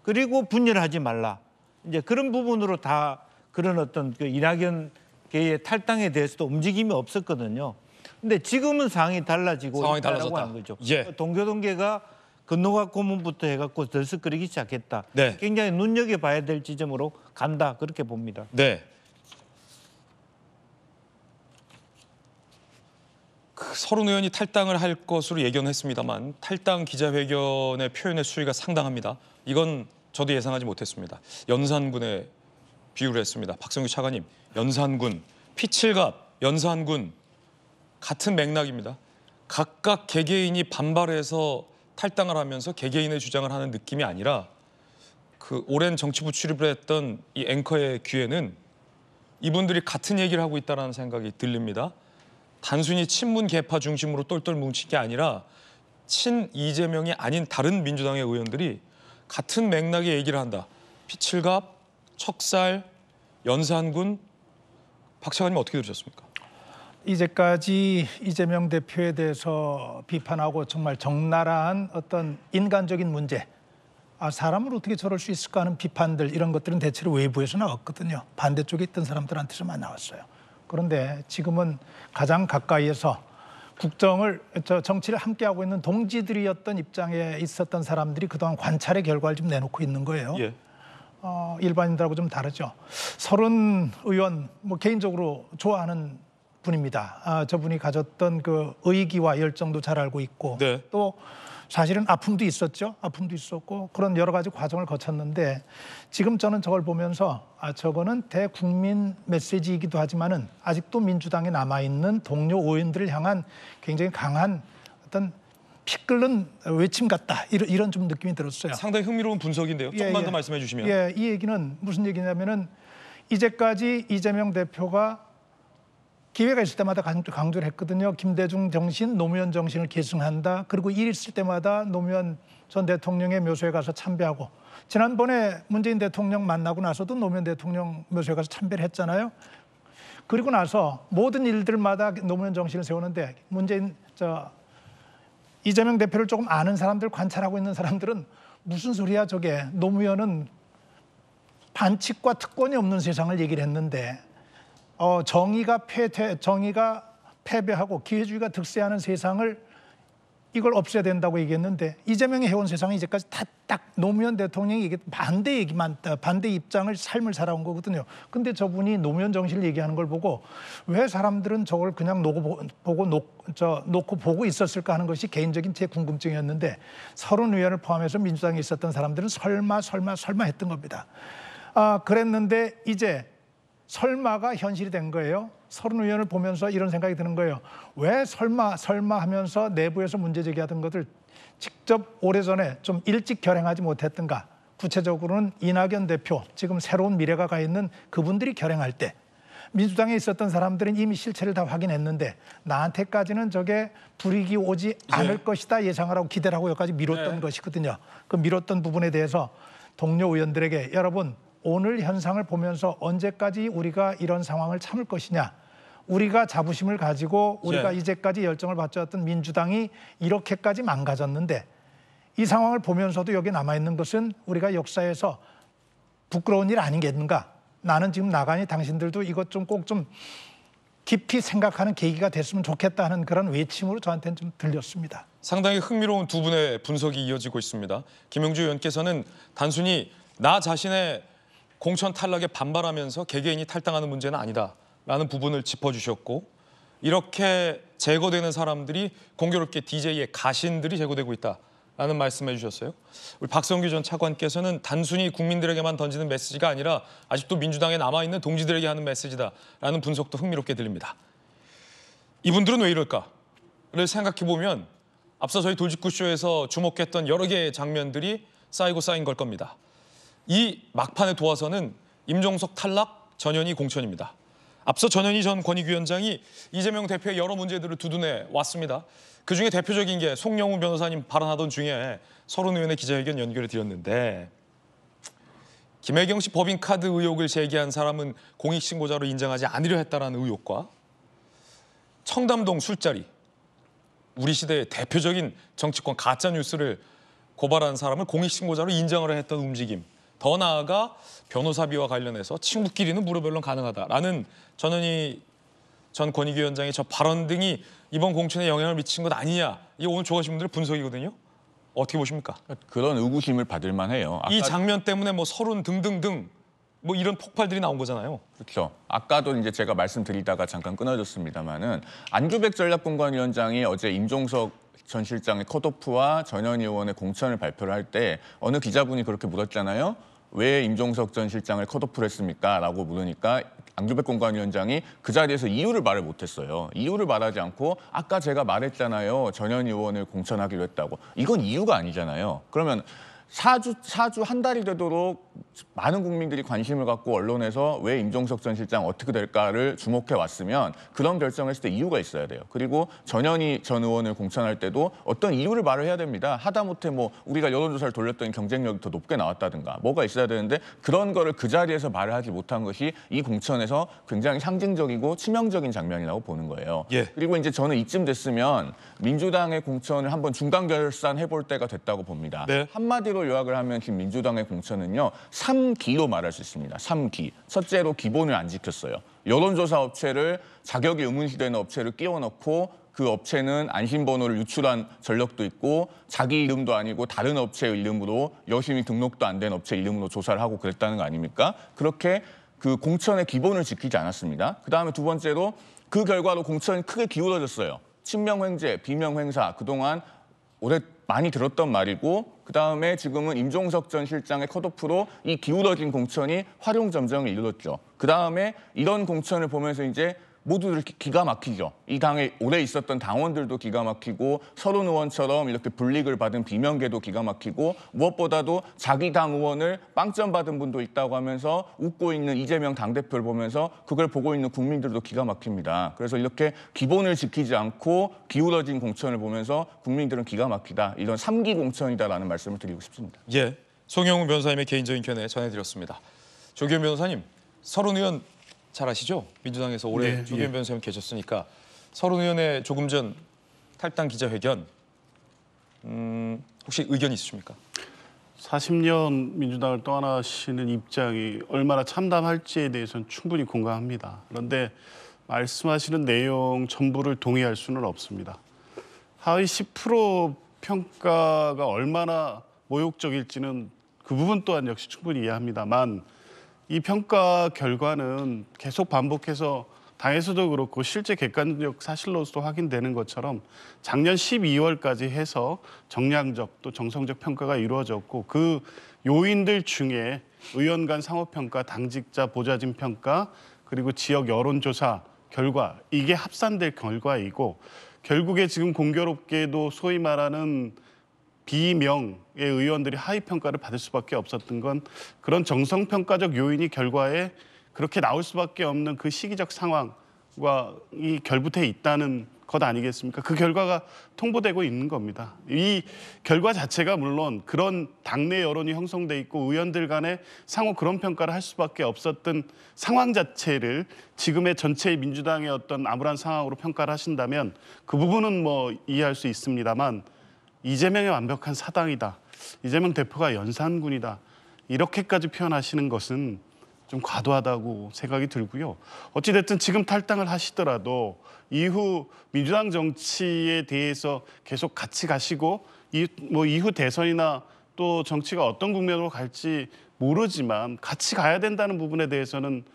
그리고 분열하지 말라. 이제 그런 부분으로 다 그런 어떤 그 이낙연계의 탈당에 대해서도 움직임이 없었거든요. 근데 지금은 상황이 달라지고 상황이 있다라고 달라졌다. 하는 거죠. 예. 동교동계가 건너각 고문부터 해갖고 들썩거리기 시작했다. 네. 굉장히 눈여겨봐야 될 지점으로 간다. 그렇게 봅니다. 네. 그 30의원이 탈당을 할 것으로 예견했습니다만 탈당 기자회견의 표현의 수위가 상당합니다. 이건 저도 예상하지 못했습니다. 연산군에 비유를 했습니다. 박성규 차관님, 연산군, 피칠갑, 연산군 같은 맥락입니다. 각각 개개인이 반발해서 탈당을 하면서 개개인의 주장을 하는 느낌이 아니라 그 오랜 정치부 출입을 했던 이 앵커의 귀에는 이분들이 같은 얘기를 하고 있다는 생각이 들립니다. 단순히 친문 계파 중심으로 똘똘 뭉친 게 아니라 친 이재명이 아닌 다른 민주당의 의원들이 같은 맥락의 얘기를 한다. 피칠갑, 척살, 연산군, 박 차관님 어떻게 들으셨습니까? 이제까지 이재명 대표에 대해서 비판하고 정말 적나라한 어떤 인간적인 문제, 사람을 어떻게 저럴 수 있을까 하는 비판들 이런 것들은 대체로 외부에서 나왔거든요. 반대쪽에 있던 사람들한테서만 나왔어요. 그런데 지금은 가장 가까이에서 정치를 함께하고 있는 동지들이었던 입장에 있었던 사람들이 그동안 관찰의 결과를 좀 내놓고 있는 거예요. 예. 일반인들하고 좀 다르죠. 서른 의원 뭐 개인적으로 좋아하는 분입니다. 저분이 가졌던 그 의기와 열정도 잘 알고 있고 네. 또 사실은 아픔도 있었죠. 아픔도 있었고 그런 여러 가지 과정을 거쳤는데 지금 저는 저걸 보면서 저거는 대국민 메시지이기도 하지만은 아직도 민주당에 남아있는 동료 의원들을 향한 굉장히 강한 어떤 피 끓는 외침 같다. 이런 좀 느낌이 들었어요. 상당히 흥미로운 분석인데요. 조금만 더 말씀해 주시면. 예, 이 얘기는 무슨 얘기냐면은 이제까지 이재명 대표가 기회가 있을 때마다 강조를 했거든요. 김대중 정신, 노무현 정신을 계승한다. 그리고 일 있을 때마다 노무현 전 대통령의 묘소에 가서 참배하고, 지난번에 문재인 대통령 만나고 나서도 노무현 대통령 묘소에 가서 참배를 했잖아요. 그리고 나서 모든 일들마다 노무현 정신을 세우는데 이재명 대표를 조금 아는 사람들, 관찰하고 있는 사람들은 무슨 소리야 저게, 노무현은 반칙과 특권이 없는 세상을 얘기를 했는데 정의가 패배하고 기회주의가 득세하는 세상을 이걸 없애야 된다고 얘기했는데, 이재명이 해온 세상이 이제까지 다 딱 노무현 대통령이 얘기했던 반대 입장을 삶을 살아온 거거든요. 근데 저분이 노무현 정신을 얘기하는 걸 보고 왜 사람들은 저걸 그냥 놓고 보고 있었을까 하는 것이 개인적인 제 궁금증이었는데, 서른 의원을 포함해서 민주당에 있었던 사람들은 설마 했던 겁니다. 그랬는데 이제 설마가 현실이 된 거예요. 서른 의원을 보면서 이런 생각이 드는 거예요. 왜 설마 하면서 내부에서 문제 제기하던 것을 직접 오래전에 좀 일찍 결행하지 못했던가. 구체적으로는 이낙연 대표, 지금 새로운 미래가 가 있는 그분들이 결행할 때 민주당에 있었던 사람들은 이미 실체를 다 확인했는데 나한테까지는 저게 불이익이 오지 않을 것이다 예상을 하고 기대를 하고 여기까지 미뤘던 것이거든요. 그 미뤘던 부분에 대해서 동료 의원들에게, 여러분 오늘 현상을 보면서 언제까지 우리가 이런 상황을 참을 것이냐, 우리가 자부심을 가지고 우리가 이제까지 열정을 바쳐왔던 민주당이 이렇게까지 망가졌는데 이 상황을 보면서도 여기 남아있는 것은 우리가 역사에서 부끄러운 일 아니겠는가. 나는 지금 나가니 당신들도 이것 좀 꼭 좀 깊이 생각하는 계기가 됐으면 좋겠다 하는 그런 외침으로 저한테는 좀 들렸습니다. 상당히 흥미로운 두 분의 분석이 이어지고 있습니다. 김영주 의원께서는 단순히 나 자신의 공천 탈락에 반발하면서 개개인이 탈당하는 문제는 아니다라는 부분을 짚어주셨고, 이렇게 제거되는 사람들이 공교롭게 DJ의 가신들이 제거되고 있다라는 말씀해 주셨어요. 우리 박성규 전 차관께서는 단순히 국민들에게만 던지는 메시지가 아니라 아직도 민주당에 남아있는 동지들에게 하는 메시지다라는 분석도 흥미롭게 들립니다. 이분들은 왜 이럴까를 생각해보면 앞서 저희 돌직구쇼에서 주목했던 여러 개의 장면들이 쌓이고 쌓인 걸 겁니다. 이 막판에 도와서는 임종석 탈락, 전현희 공천입니다. 앞서 전현희 전 권익위원장이 이재명 대표의 여러 문제들을 두둔해 왔습니다. 그중에 대표적인 게 송영우 변호사님 발언하던 중에 서른 의원의 기자회견 연결해 드렸는데, 김혜경 씨 법인카드 의혹을 제기한 사람은 공익신고자로 인정하지 않으려 했다라는 의혹과 청담동 술자리, 우리 시대의 대표적인 정치권 가짜뉴스를 고발한 사람을 공익신고자로 인정을 했던 움직임, 더 나아가 변호사비와 관련해서 친구끼리는 무료변론 가능하다라는 전현희 전 권익위원장의 저 발언 등이 이번 공천에 영향을 미친 것 아니냐, 이게 오늘 조가신분들의 분석이거든요. 어떻게 보십니까? 그런 의구심을 받을 만해요. 이 장면 때문에 뭐 서른 등등등 뭐 이런 폭발들이 나온 거잖아요. 그렇죠. 아까도 이제 제가 말씀드리다가 잠깐 끊어졌습니다만은 안규백 전략공관위원장이 어제 임종석 전 실장의 컷오프와 전현희 의원의 공천을 발표를 할 때 어느 기자분이 그렇게 물었잖아요. 왜 임종석 전 실장을 컷오프를 했습니까? 라고 물으니까 안규백 공관위원장이 그 자리에서 이유를 말을 못했어요. 이유를 말하지 않고 아까 제가 말했잖아요. 전현희 의원을 공천하기로 했다고. 이건 이유가 아니잖아요. 그러면 사주 한 달이 되도록 많은 국민들이 관심을 갖고 언론에서 왜 임종석 전 실장 어떻게 될까를 주목해 왔으면 그런 결정을 했을 때 이유가 있어야 돼요. 그리고 전현희 전 의원을 공천할 때도 어떤 이유를 말을 해야 됩니다. 하다못해 뭐 우리가 여론조사를 돌렸더니 경쟁력이 더 높게 나왔다든가 뭐가 있어야 되는데 그런 거를 그 자리에서 말을 하지 못한 것이 이 공천에서 굉장히 상징적이고 치명적인 장면이라고 보는 거예요. 그리고 이제 저는 이쯤 됐으면 민주당의 공천을 한번 중간 결산해볼 때가 됐다고 봅니다. 한마디로 요약을 하면 지금 민주당의 공천은요. 3기로 말할 수 있습니다. 3기. 첫째로 기본을 안 지켰어요. 여론조사 업체를 자격이 의문시되는 업체를 끼워 넣고 그 업체는 안심번호를 유출한 전력도 있고 자기 이름도 아니고 다른 업체의 이름으로 여심이 등록도 안 된 업체 이름으로 조사를 하고 그랬다는 거 아닙니까? 그렇게 그 공천의 기본을 지키지 않았습니다. 그다음에 두 번째로 그 결과로 공천이 크게 기울어졌어요. 친명횡재, 비명횡사 그동안 오래 많이 들었던 말이고 그다음에 지금은 임종석 전 실장의 컷오프로 이 기울어진 공천이 활용점정에 이르렀죠. 그다음에 이런 공천을 보면서 이제 모두들 기가 막히죠. 이 당에 오래 있었던 당원들도 기가 막히고 서른 의원처럼 이렇게 불이익을 받은 비명계도 기가 막히고 무엇보다도 자기 당 의원을 빵점 받은 분도 있다고 하면서 웃고 있는 이재명 당대표를 보면서 그걸 보고 있는 국민들도 기가 막힙니다. 그래서 이렇게 기본을 지키지 않고 기울어진 공천을 보면서 국민들은 기가 막히다. 이런 3기 공천이다라는 말씀을 드리고 싶습니다. 예, 송영훈 변호사님의 개인적인 견해 전해드렸습니다. 조기현 변호사님, 서른 의원 잘 아시죠? 민주당에서 올해 네, 조기현 변호사님 계셨으니까 서른 의원의 조금 전 탈당 기자회견 혹시 의견 있으십니까? 40년 민주당을 떠나시는 입장이 얼마나 참담할지에 대해서는 충분히 공감합니다. 그런데 말씀하시는 내용 전부를 동의할 수는 없습니다. 하위 10% 평가가 얼마나 모욕적일지는 그 부분 또한 역시 충분히 이해합니다만 이 평가 결과는 계속 반복해서 당에서도 그렇고 실제 객관적 사실로서도 확인되는 것처럼 작년 12월까지 해서 정량적 또 정성적 평가가 이루어졌고 그 요인들 중에 의원 간 상호평가, 당직자 보좌진 평가 그리고 지역 여론조사 결과 이게 합산될 결과이고 결국에 지금 공교롭게도 소위 말하는 비명의 의원들이 하위 평가를 받을 수밖에 없었던 건 그런 정성평가적 요인이 결과에 그렇게 나올 수밖에 없는 그 시기적 상황과 이 결부돼 있다는 것 아니겠습니까? 그 결과가 통보되고 있는 겁니다. 이 결과 자체가 물론 그런 당내 여론이 형성돼 있고 의원들 간에 상호 그런 평가를 할 수밖에 없었던 상황 자체를 지금의 전체 민주당의 어떤 암울한 상황으로 평가를 하신다면 그 부분은 뭐 이해할 수 있습니다만 이재명의 완벽한 사당이다. 이재명 대표가 연산군이다. 이렇게까지 표현하시는 것은 좀 과도하다고 생각이 들고요. 어찌됐든 지금 탈당을 하시더라도 이후 민주당 정치에 대해서 계속 같이 가시고 이후 대선이나 또 정치가 어떤 국면으로 갈지 모르지만 같이 가야 된다는 부분에 대해서는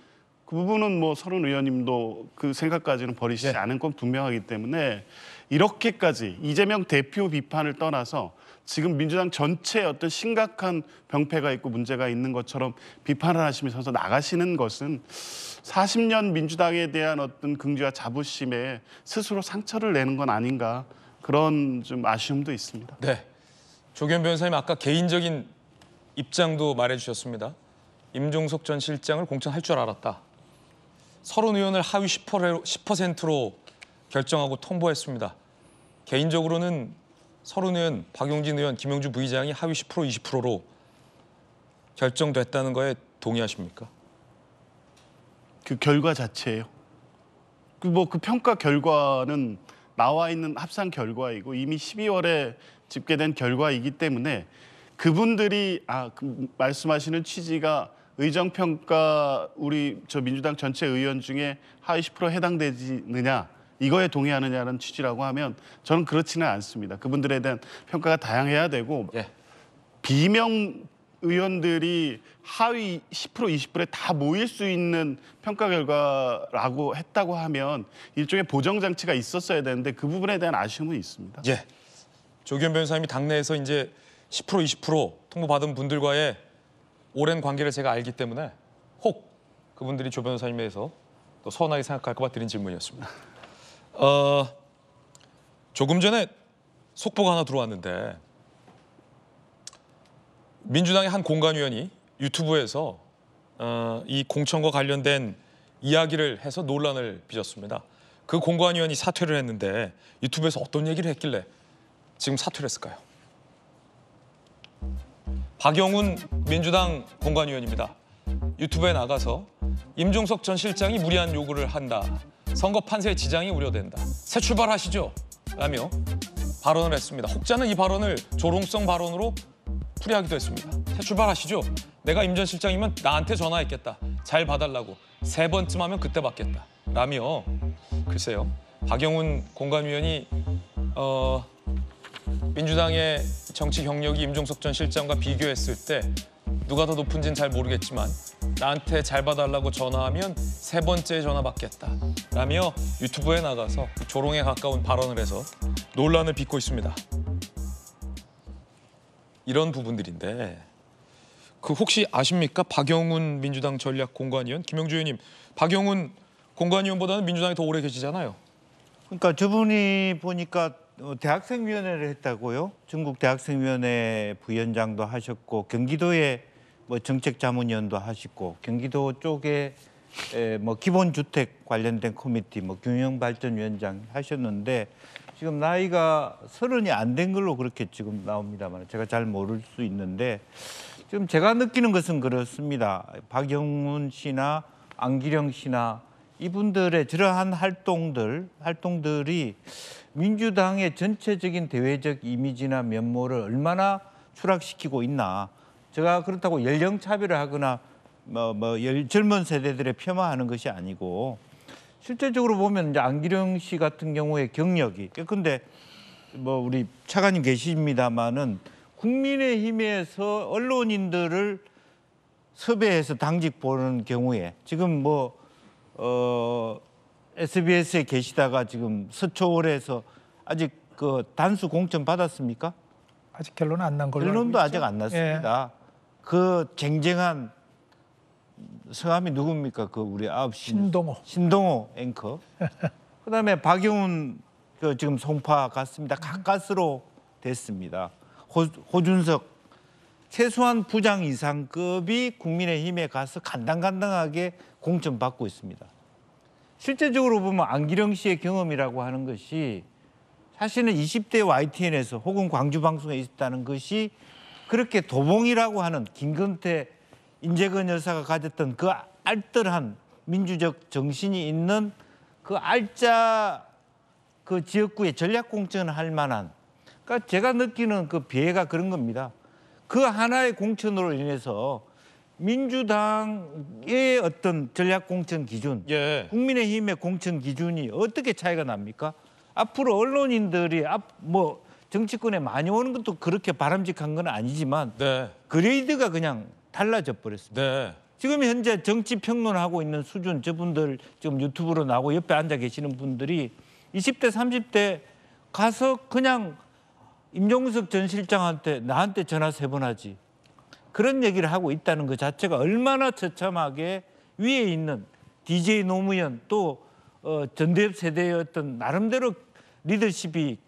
그 부분은 뭐 서른 의원님도 그 생각까지는 버리시지 않은 건 분명하기 때문에 이렇게까지 이재명 대표 비판을 떠나서 지금 민주당 전체에 어떤 심각한 병폐가 있고 문제가 있는 것처럼 비판을 하시면서 나가시는 것은 40년 민주당에 대한 어떤 긍지와 자부심에 스스로 상처를 내는 건 아닌가 그런 좀 아쉬움도 있습니다. 네, 조기현 변호사님 아까 개인적인 입장도 말해주셨습니다. 임종석 전 실장을 공천할 줄 알았다. 서른 의원을 하위 10%로 결정하고 통보했습니다. 개인적으로는 서른 의원, 박용진 의원, 김영주 부의장이 하위 10%, 20%로 결정됐다는 거에 동의하십니까? 그 결과 자체예요. 그 평가 결과는 나와 있는 합산 결과이고 이미 12월에 집계된 결과이기 때문에 그분들이 말씀하시는 취지가 의정평가 우리 민주당 전체 의원 중에 하위 10% 해당되느냐 이거에 동의하느냐는 취지라고 하면 저는 그렇지는 않습니다. 그분들에 대한 평가가 다양해야 되고 비명 의원들이 하위 10% 20%에 다 모일 수 있는 평가 결과라고 했다고 하면 일종의 보정장치가 있었어야 되는데 그 부분에 대한 아쉬움은 있습니다. 예, 조기현 변호사님이 당내에서 이제 10% 20% 통보받은 분들과의 오랜 관계를 제가 알기 때문에 혹 그분들이 조 변호사님에 대해서 또 서운하게 생각할까 봐 드린 질문이었습니다. 조금 전에 속보가 하나 들어왔는데 민주당의 한 공관위원이 유튜브에서 이 공천과 관련된 이야기를 해서 논란을 빚었습니다. 그 공관위원이 사퇴를 했는데 유튜브에서 어떤 얘기를 했길래 지금 사퇴를 했을까요? 박영훈 민주당 공관위원입니다. 유튜브에 나가서 임종석 전 실장이 무리한 요구를 한다. 선거 판세에 지장이 우려된다. 새 출발하시죠? 라며 발언을 했습니다. 혹자는 이 발언을 조롱성 발언으로 풀이하기도 했습니다. 새 출발하시죠? 내가 임 전 실장이면 나한테 전화했겠다. 잘 봐달라고. 3번쯤 하면 그때 받겠다. 라며 글쎄요. 박영훈 공관위원이 민주당의 정치 경력이 임종석 전 실장과 비교했을 때 누가 더 높은지는 잘 모르겠지만 나한테 잘 봐달라고 전화하면 3번째 전화 받겠다 라며 유튜브에 나가서 조롱에 가까운 발언을 해서 논란을 빚고 있습니다. 이런 부분들인데 그 혹시 아십니까? 박영훈 민주당 전략공관위원 김영주 의원님, 박영훈 공관위원보다는 민주당이 더 오래 계시잖아요. 그러니까 저분이 보니까 대학생위원회를 했다고요. 전국 대학생위원회 부위원장도 하셨고 경기도에 뭐 정책자문위원도 하시고 경기도 쪽에 뭐 기본주택 관련된 커미티 뭐 균형발전위원장 하셨는데 지금 나이가 30이 안 된 걸로 그렇게 지금 나옵니다만 제가 잘 모를 수 있는데 지금 제가 느끼는 것은 그렇습니다. 박영훈 씨나 안기령 씨나 이분들의 저러한 활동들이 민주당의 전체적인 대외적 이미지나 면모를 얼마나 추락시키고 있나. 제가 그렇다고 연령 차별을 하거나 젊은 세대들의 폄하하는 것이 아니고 실제적으로 보면 이제 안기령 씨 같은 경우의 경력이 근데 뭐 우리 차관님 계십니다마는 국민의힘에서 언론인들을 섭외해서 당직 보는 경우에 지금 SBS에 계시다가 지금 서초월에서 아직 그 단수 공천 받았습니까? 아직 결론은 안 난 걸로 결론도 알고 있죠? 아직 안 났습니다. 예. 그 쟁쟁한 성함이 누굽니까? 그 우리 9시 신동호 앵커. 그다음에 박영훈 그 지금 송파 갔습니다. 가까스로 됐습니다. 호준석 최소한 부장 이상급이 국민의힘에 가서 간당간당하게 공천 받고 있습니다. 실제적으로 보면 안기령 씨의 경험이라고 하는 것이 사실은 20대 YTN에서 혹은 광주방송에 있었다는 것이 그렇게 도봉이라고 하는 김건태 인재근 여사가 가졌던 그 알뜰한 민주적 정신이 있는 그 알짜 그 지역구에 전략공천을 할 만한 그러니까 제가 느끼는 그 비애가 그런 겁니다. 그 하나의 공천으로 인해서 민주당의 어떤 전략공천 기준, 국민의힘의 공천 기준이 어떻게 차이가 납니까? 앞으로 언론인들이 정치권에 많이 오는 것도 그렇게 바람직한 건 아니지만 그레이드가 그냥 달라져 버렸습니다. 지금 현재 정치 평론하고 있는 수준 저분들 지금 유튜브로 나오고 옆에 앉아 계시는 분들이 20대 30대 가서 그냥 임종석 전 실장한테 나한테 전화 3번 하지 그런 얘기를 하고 있다는 것 자체가 얼마나 처참하게 위에 있는 DJ 노무현 또 전대협 세대의 어떤 나름대로 리더십이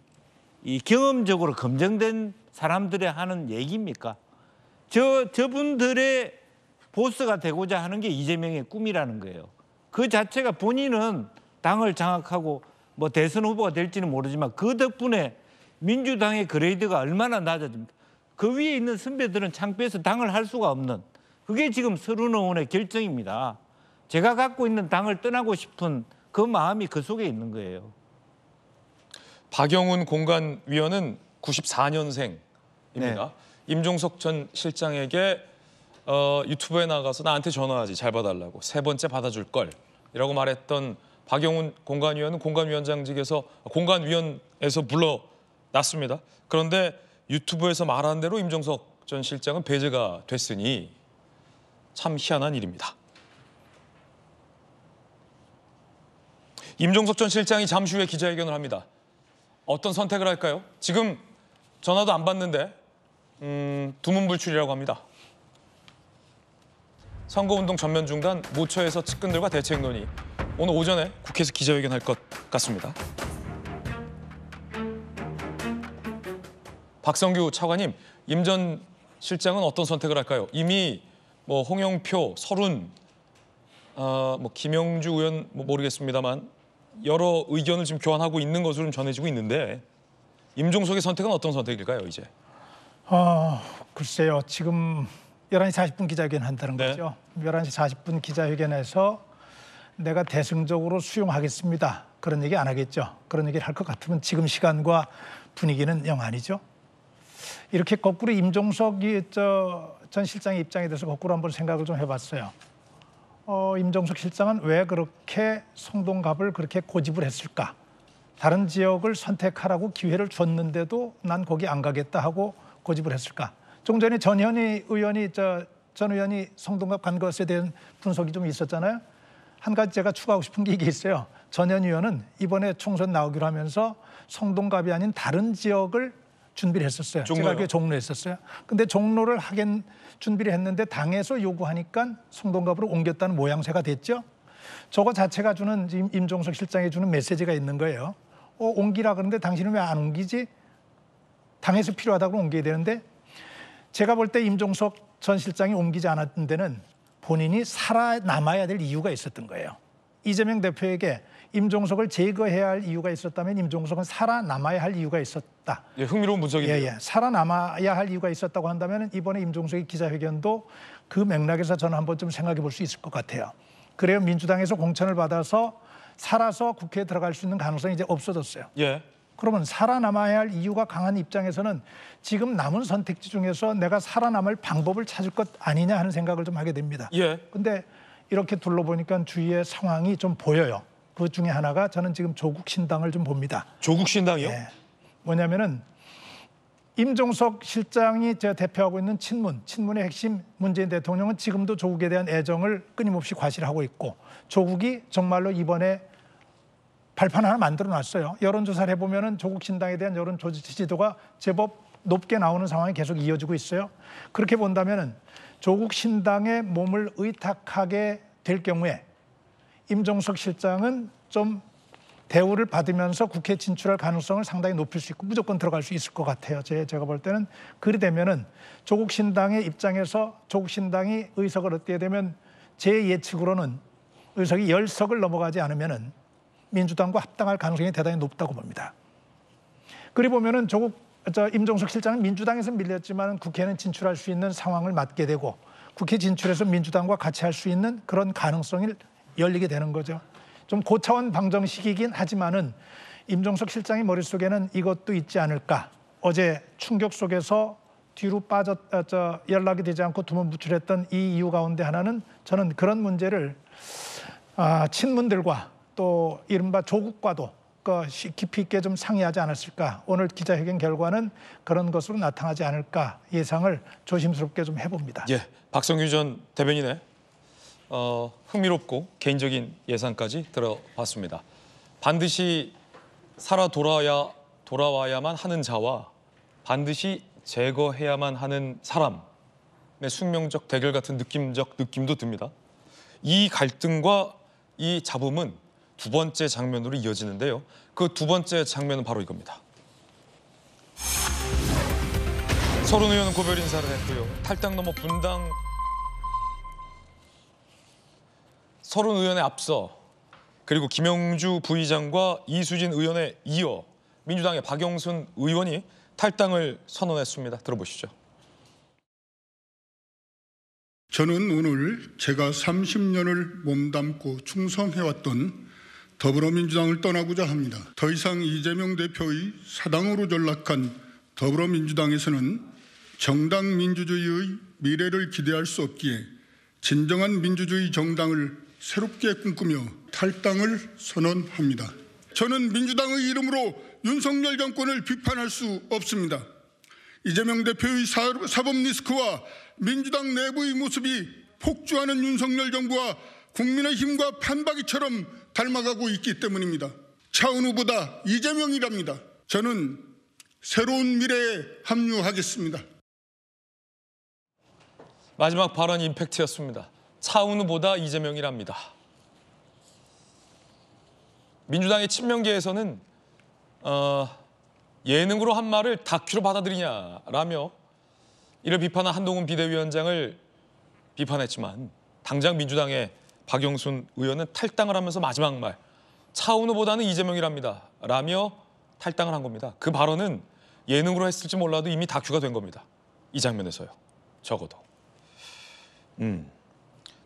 이 경험적으로 검증된 사람들의 하는 얘기입니까? 저분들의 보스가 되고자 하는 게 이재명의 꿈이라는 거예요. 그 자체가 본인은 당을 장악하고 뭐 대선 후보가 될지는 모르지만 그 덕분에 민주당의 그레이드가 얼마나 낮아집니까? 그 위에 있는 선배들은 창피해서 당을 할 수가 없는 그게 지금 서른 의원의 결정입니다. 제가 갖고 있는 당을 떠나고 싶은 그 마음이 그 속에 있는 거예요. 박영훈 공관위원은 94년생입니다. 임종석 전 실장에게 유튜브에 나가서 나한테 전화하지 잘 봐달라고 3번째 받아줄 걸 이라고 말했던 박영훈 공관위원은 공관위원장직에서 공관위원회에서 물러났습니다. 그런데 유튜브에서 말한 대로 임종석 전 실장은 배제가 됐으니 참 희한한 일입니다. 임종석 전 실장이 잠시 후에 기자회견을 합니다. 어떤 선택을 할까요? 지금 전화도 안 받는데 두문불출이라고 합니다. 선거운동 전면 중단, 모처에서 측근들과 대책 논의. 오늘 오전에 국회에서 기자회견 할 것 같습니다. 박성규 차관님, 임 전 실장은 어떤 선택을 할까요? 이미 뭐 홍영표, 설훈, 뭐 김영주 의원 모르겠습니다만 여러 의견을 지금 교환하고 있는 것으로 전해지고 있는데 임종석의 선택은 어떤 선택일까요, 이제? 글쎄요. 지금 11시 40분 기자회견 한다는 거죠. 11시 40분 기자회견에서 내가 대승적으로 수용하겠습니다. 그런 얘기 안 하겠죠. 그런 얘기를 할 것 같으면 지금 시간과 분위기는 영 아니죠. 이렇게 거꾸로 임종석이 전 실장의 입장에 대해서 거꾸로 한번 생각을 좀 해봤어요. 임종석 실장은 왜 그렇게 성동갑을 그렇게 고집을 했을까? 다른 지역을 선택하라고 기회를 줬는데도 난 거기 안 가겠다 하고 고집을 했을까? 조금 전에 전 의원이 성동갑 간 것에 대한 분석이 좀 있었잖아요. 한 가지 제가 추가하고 싶은 게 이게 있어요. 전현 의원은 이번에 총선 나오기로 하면서 성동갑이 아닌 다른 지역을 준비를 했었어요. 종로요? 제가 알기에 종로했었어요. 근데 종로를 하긴 준비를 했는데 당에서 요구하니까 성동갑으로 옮겼다는 모양새가 됐죠. 저거 자체가 주는 지금 임종석 실장이 주는 메시지가 있는 거예요. 옮기라 그러는데 당신은 왜 안 옮기지? 당에서 필요하다고 옮겨야 되는데 제가 볼 때 임종석 전 실장이 옮기지 않았던 데는 본인이 살아남아야 될 이유가 있었던 거예요. 이재명 대표에게 임종석을 제거해야 할 이유가 있었다면 임종석은 살아남아야 할 이유가 있었다. 예, 흥미로운 분석인데요. 살아남아야 할 이유가 있었다고 한다면 이번에 임종석의 기자회견도 그 맥락에서 저는 한번 좀 생각해 볼 수 있을 것 같아요. 그래요. 민주당에서 공천을 받아서 살아서 국회에 들어갈 수 있는 가능성이 이제 없어졌어요. 예. 그러면 살아남아야 할 이유가 강한 입장에서는 지금 남은 선택지 중에서 내가 살아남을 방법을 찾을 것 아니냐 하는 생각을 좀 하게 됩니다. 예. 근데 이렇게 둘러보니까 주위의 상황이 좀 보여요. 그 중에 하나가 저는 지금 조국 신당을 좀 봅니다. 조국 신당이요? 네. 뭐냐면은 임종석 실장이 제가 대표하고 있는 친문의 핵심 문재인 대통령은 지금도 조국에 대한 애정을 끊임없이 과시하고 있고 조국이 정말로 이번에 발판 하나 만들어 놨어요. 여론조사를 해보면은 조국 신당에 대한 여론 지지도가 제법 높게 나오는 상황이 계속 이어지고 있어요. 그렇게 본다면은 조국 신당에 몸을 의탁하게 될 경우에 임종석 실장은 좀 대우를 받으면서 국회에 진출할 가능성을 상당히 높일 수 있고 무조건 들어갈 수 있을 것 같아요. 제가 볼 때는 그리 되면은 조국 신당의 입장에서 조국 신당이 의석을 얻게 되면 제 예측으로는 의석이 10석을 넘어가지 않으면은 민주당과 합당할 가능성이 대단히 높다고 봅니다. 그리 보면은 임종석 실장은 민주당에서 밀렸지만 국회에는 진출할 수 있는 상황을 맞게 되고 국회 진출해서 민주당과 같이 할 수 있는 그런 가능성이 열리게 되는 거죠. 좀 고차원 방정식이긴 하지만은 임종석 실장의 머릿속에는 이것도 있지 않을까. 어제 충격 속에서 뒤로 연락이 되지 않고 두번 무출했던 이 이유 가운데 하나는 저는 그런 문제를 친문들과 또 이른바 조국과도 깊이 있게 좀 상의하지 않았을까. 오늘 기자회견 결과는 그런 것으로 나타나지 않을까 예상을 조심스럽게 좀 해봅니다. 예, 박성규 전 대변인의 흥미롭고 개인적인 예상까지 들어봤습니다. 반드시 살아 돌아와야만 하는 자와 반드시 제거해야만 하는 사람의 숙명적 대결 같은 느낌도 듭니다. 이 갈등과 이 잡음은 두 번째 장면으로 이어지는데요. 그 두 번째 장면은 바로 이겁니다. 서른 의원은 고별 인사를 했고요. 탈당 넘어 분당 서른 의원에 앞서 그리고 김영주 부의장과 이수진 의원에 이어 민주당의 박영순 의원이 탈당을 선언했습니다. 들어보시죠. 저는 오늘 제가 30년을 몸담고 충성해왔던 더불어민주당을 떠나고자 합니다. 더 이상 이재명 대표의 사당으로 전락한 더불어민주당에서는 정당 민주주의의 미래를 기대할 수 없기에 진정한 민주주의 정당을 새롭게 꿈꾸며 탈당을 선언합니다. 저는 민주당의 이름으로 윤석열 정권을 비판할 수 없습니다. 이재명 대표의 사법 리스크와 민주당 내부의 모습이 폭주하는 윤석열 정부와 국민의힘과 판박이처럼 닮아가고 있기 때문입니다. 차은우보다 이재명이랍니다. 저는 새로운 미래에 합류하겠습니다. 마지막 발언 임팩트였습니다. 차은우보다 이재명이랍니다. 민주당의 친명계에서는 예능으로 한 말을 다큐로 받아들이냐라며 이를 비판한 한동훈 비대위원장을 비판했지만 당장 민주당의 박영순 의원은 탈당을 하면서 마지막 말 차은우보다는 이재명이랍니다 라며 탈당을 한 겁니다. 그 발언은 예능으로 했을지 몰라도 이미 다큐가 된 겁니다. 이 장면에서요. 적어도.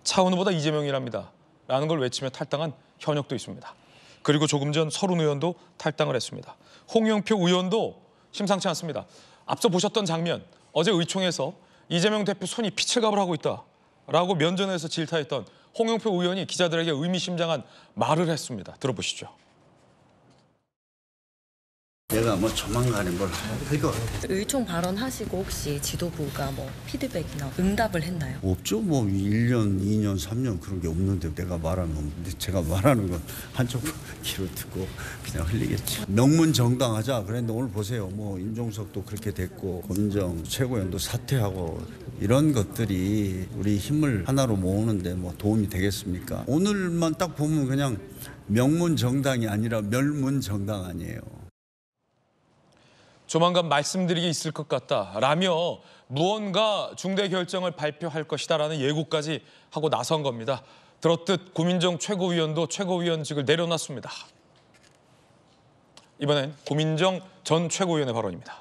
차은우보다 이재명이랍니다 라는 걸 외치며 탈당한 현역도 있습니다. 그리고 조금 전 서른 의원도 탈당을 했습니다. 홍영표 의원도 심상치 않습니다. 앞서 보셨던 장면, 어제 의총에서 이재명 대표 손이 피칠갑을 하고 있다라고 면전에서 질타했던 홍영표 의원이 기자들에게 의미심장한 말을 했습니다. 들어보시죠. 내가 뭐 조만간에 뭘 할 거. 의총 발언하시고 혹시 지도부가 뭐 피드백이나 응답을 했나요? 없죠. 뭐 1년, 2년, 3년 그런 게 없는데 내가 말하는 건 제가 말하는 건 한쪽 귀로 듣고 그냥 흘리겠지. 명문정당하자 그랬는데 오늘 보세요. 뭐 임종석도 그렇게 됐고 고민정 최고위원도 사퇴하고 이런 것들이 우리 힘을 하나로 모으는데 뭐 도움이 되겠습니까? 오늘만 딱 보면 그냥 명문정당이 아니라 멸문정당 아니에요. 조만간 말씀드리기 있을 것 같다라며 무언가 중대 결정을 발표할 것이다라는 예고까지 하고 나선 겁니다. 들었듯 고민정 최고위원도 최고위원직을 내려놨습니다. 이번엔 고민정 전 최고위원의 발언입니다.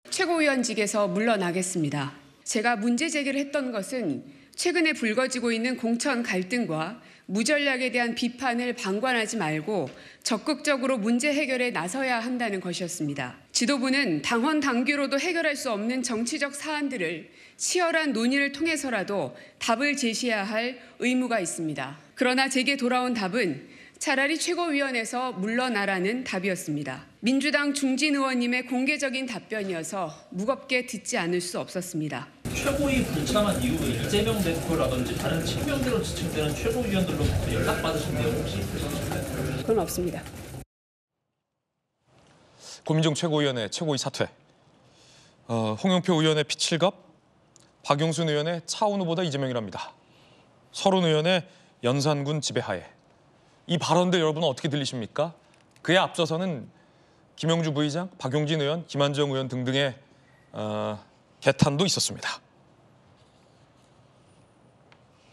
최고위원직에서 물러나겠습니다. 제가 문제 제기를 했던 것은 최근에 불거지고 있는 공천 갈등과 무전략에 대한 비판을 방관하지 말고 적극적으로 문제 해결에 나서야 한다는 것이었습니다. 지도부는 당헌 당규로도 해결할 수 없는 정치적 사안들을 치열한 논의를 통해서라도 답을 제시해야 할 의무가 있습니다. 그러나 제게 돌아온 답은 차라리 최고위원회에서 물러나라는 답이었습니다. 민주당 중진 의원님의 공개적인 답변이어서 무겁게 듣지 않을 수 없었습니다. 최고위 불참한 이후에 이재명 대표라든지 다른 친명대로 지칭되는 최고위원들로부터 연락받으신 내용 혹시 있으십니까? 그건 없습니다. 고민정 최고위원의 최고위 사퇴. 홍영표 의원의 피칠갑, 박용순 의원의 차원 후보다 이재명이랍니다. 서른 의원의 연산군 지배하에. 이 발언들 여러분은 어떻게 들리십니까? 그에 앞서서는 김영주 부의장, 박용진 의원, 김한정 의원 등등의 개탄도 있었습니다.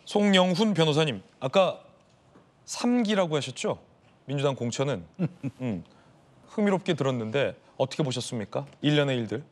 송영훈 변호사님, 아까 3기라고 하셨죠? 민주당 공천은. 흥미롭게 들었는데 어떻게 보셨습니까? 1년의 일들.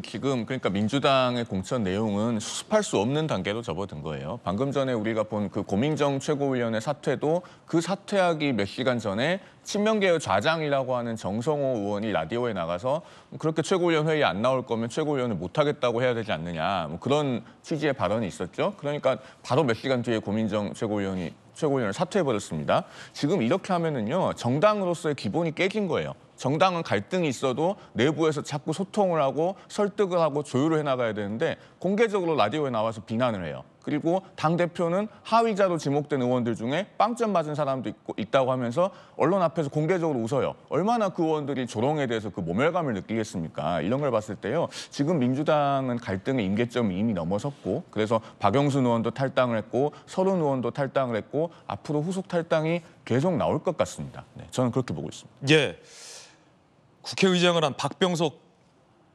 지금 그러니까 민주당의 공천 내용은 수습할 수 없는 단계로 접어든 거예요. 방금 전에 우리가 본 그 고민정 최고위원의 사퇴도 그 사퇴하기 몇 시간 전에 친명계의 좌장이라고 하는 정성호 의원이 라디오에 나가서 그렇게 최고위원 회의 안 나올 거면 최고위원을 못 하겠다고 해야 되지 않느냐, 뭐 그런 취지의 발언이 있었죠. 그러니까 바로 몇 시간 뒤에 고민정 최고위원을 사퇴해버렸습니다. 지금 이렇게 하면은요, 정당으로서의 기본이 깨진 거예요. 정당은 갈등이 있어도 내부에서 자꾸 소통을 하고 설득을 하고 조율을 해나가야 되는데 공개적으로 라디오에 나와서 비난을 해요. 그리고 당대표는 하위자로 지목된 의원들 중에 빵점 맞은 사람도 있다고 하면서 언론 앞에서 공개적으로 웃어요. 얼마나 그 의원들이 조롱에 대해서 그 모멸감을 느끼겠습니까? 이런 걸 봤을 때요, 지금 민주당은 갈등의 임계점이 이미 넘어섰고, 그래서 박영순 의원도 탈당을 했고 서른 의원도 탈당을 했고 앞으로 후속 탈당이 계속 나올 것 같습니다. 네, 저는 그렇게 보고 있습니다. 예. 국회의장을 한 박병석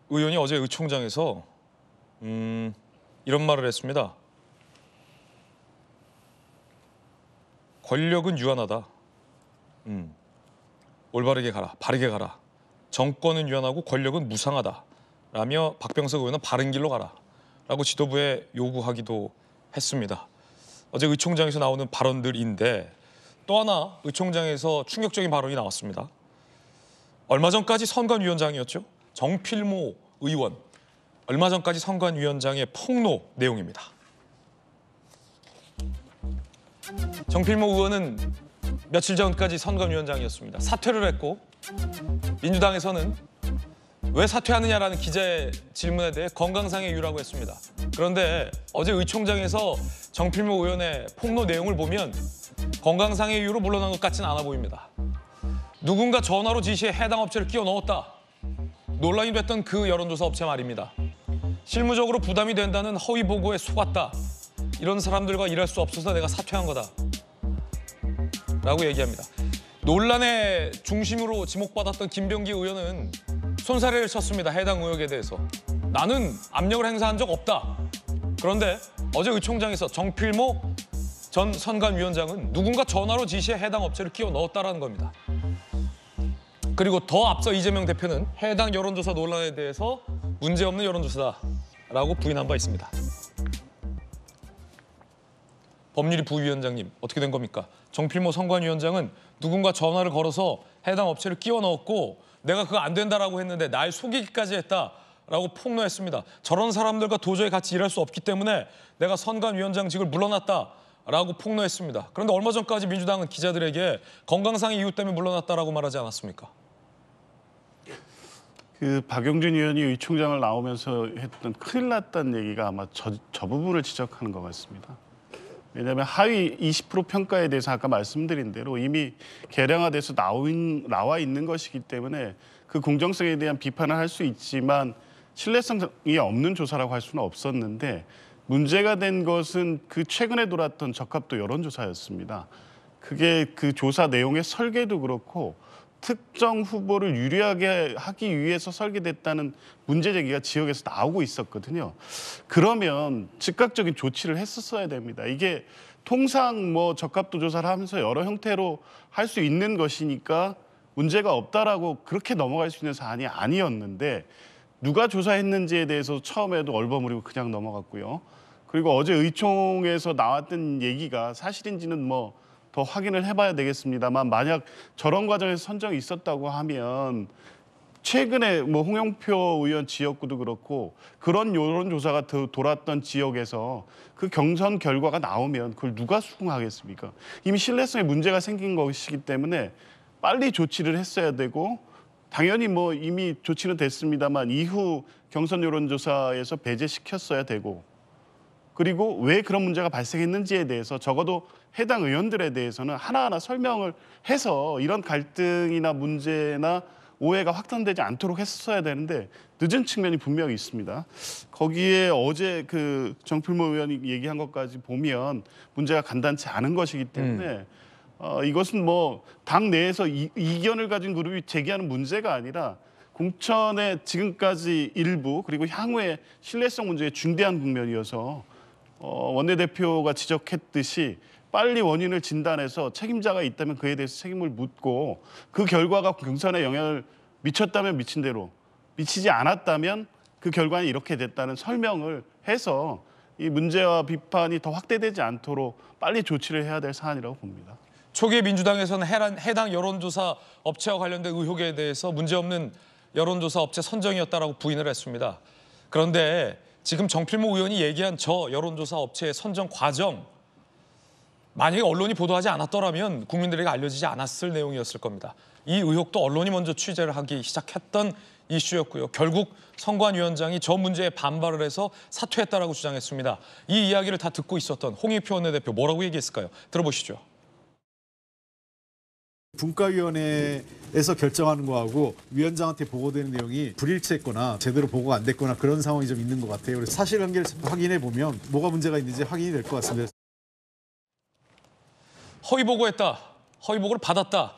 의원이 어제 의총장에서 이런 말을 했습니다. 권력은 유한하다. 올바르게 가라, 바르게 가라. 정권은 유한하고 권력은 무상하다. 라며 박병석 의원은 바른 길로 가라. 라고 지도부에 요구하기도 했습니다. 어제 의총장에서 나오는 발언들인데 또 하나 의총장에서 충격적인 발언이 나왔습니다. 얼마 전까지 선관위원장이었죠. 정필모 의원. 얼마 전까지 선관위원장의 폭로 내용입니다. 정필모 의원은 며칠 전까지 선관위원장이었습니다. 사퇴를 했고 민주당에서는 왜 사퇴하느냐라는 기자의 질문에 대해 건강상의 이유라고 했습니다. 그런데 어제 의총장에서 정필모 의원의 폭로 내용을 보면 건강상의 이유로 물러난 것 같지는 않아 보입니다. 누군가 전화로 지시해 해당 업체를 끼워 넣었다. 논란이 됐던 그 여론조사 업체 말입니다. 실무적으로 부담이 된다는 허위 보고에 속았다. 이런 사람들과 일할 수 없어서 내가 사퇴한 거다. 라고 얘기합니다. 논란의 중심으로 지목받았던 김병기 의원은 손사래를 쳤습니다. 해당 의혹에 대해서. 나는 압력을 행사한 적 없다. 그런데 어제 의총장에서 정필모 전 선관위원장은 누군가 전화로 지시해 해당 업체를 끼워 넣었다라는 겁니다. 그리고 더 앞서 이재명 대표는 해당 여론조사 논란에 대해서 문제없는 여론조사다라고 부인한 바 있습니다. 법률위 부위원장님, 어떻게 된 겁니까? 정필모 선관위원장은 누군가 전화를 걸어서 해당 업체를 끼워 넣었고 내가 그거 안 된다라고 했는데 날 속이기까지 했다라고 폭로했습니다. 저런 사람들과 도저히 같이 일할 수 없기 때문에 내가 선관위원장직을 물러났다. 라고 폭로했습니다. 그런데 얼마 전까지 민주당은 기자들에게 건강상의 이유 때문에 물러났다라고 말하지 않았습니까? 그 박용진 의원이 의총장을 나오면서 했던 큰일 났다는 얘기가 아마 저 부분을 지적하는 것 같습니다. 왜냐하면 하위 20% 평가에 대해서 아까 말씀드린 대로 이미 계량화돼서 나와 있는 것이기 때문에 그 공정성에 대한 비판을 할 수 있지만 신뢰성이 없는 조사라고 할 수는 없었는데 문제가 된 것은 그 최근에 돌았던 적합도 여론조사였습니다. 그게 그 조사 내용의 설계도 그렇고 특정 후보를 유리하게 하기 위해서 설계됐다는 문제 제기가 지역에서 나오고 있었거든요. 그러면 즉각적인 조치를 했었어야 됩니다. 이게 통상 뭐 적합도 조사를 하면서 여러 형태로 할 수 있는 것이니까 문제가 없다라고 그렇게 넘어갈 수 있는 사안이 아니었는데 누가 조사했는지에 대해서 처음에도 얼버무리고 그냥 넘어갔고요. 그리고 어제 의총에서 나왔던 얘기가 사실인지는 뭐 더 확인을 해봐야 되겠습니다만 만약 저런 과정에서 선정이 있었다고 하면 최근에 뭐 홍영표 의원 지역구도 그렇고 그런 여론조사가 돌았던 지역에서 그 경선 결과가 나오면 그걸 누가 수긍하겠습니까? 이미 신뢰성에 문제가 생긴 것이기 때문에 빨리 조치를 했어야 되고 당연히 뭐 이미 조치는 됐습니다만 이후 경선 여론조사에서 배제시켰어야 되고 그리고 왜 그런 문제가 발생했는지에 대해서 적어도 해당 의원들에 대해서는 하나하나 설명을 해서 이런 갈등이나 문제나 오해가 확산되지 않도록 했어야 되는데 늦은 측면이 분명히 있습니다. 거기에 어제 그 정필모 의원이 얘기한 것까지 보면 문제가 간단치 않은 것이기 때문에 이것은 뭐 당 내에서 이견을 가진 그룹이 제기하는 문제가 아니라 공천의 지금까지 일부 그리고 향후의 신뢰성 문제의 중대한 국면이어서 원내대표가 지적했듯이 빨리 원인을 진단해서 책임자가 있다면 그에 대해서 책임을 묻고 그 결과가 경선에 영향을 미쳤다면 미친 대로 미치지 않았다면 그 결과는 이렇게 됐다는 설명을 해서 이 문제와 비판이 더 확대되지 않도록 빨리 조치를 해야 될 사안이라고 봅니다. 초기에 민주당에서는 해당 여론조사 업체와 관련된 의혹에 대해서 문제없는 여론조사 업체 선정이었다라고 부인을 했습니다. 그런데 지금 정필모 의원이 얘기한 저 여론조사 업체의 선정 과정 만약에 언론이 보도하지 않았더라면 국민들에게 알려지지 않았을 내용이었을 겁니다. 이 의혹도 언론이 먼저 취재를 하기 시작했던 이슈였고요. 결국 선관위원장이 저 문제에 반발을 해서 사퇴했다라고 주장했습니다. 이 이야기를 다 듣고 있었던 홍익표 원내대표 뭐라고 얘기했을까요? 들어보시죠. 분과위원회에서 결정하는 거하고 위원장한테 보고되는 내용이 불일치했거나 제대로 보고가 안 됐거나 그런 상황이 좀 있는 것 같아요. 그래서 사실관계를 확인해 보면 뭐가 문제가 있는지 확인이 될 것 같습니다. 허위 보고했다. 허위 보고를 받았다.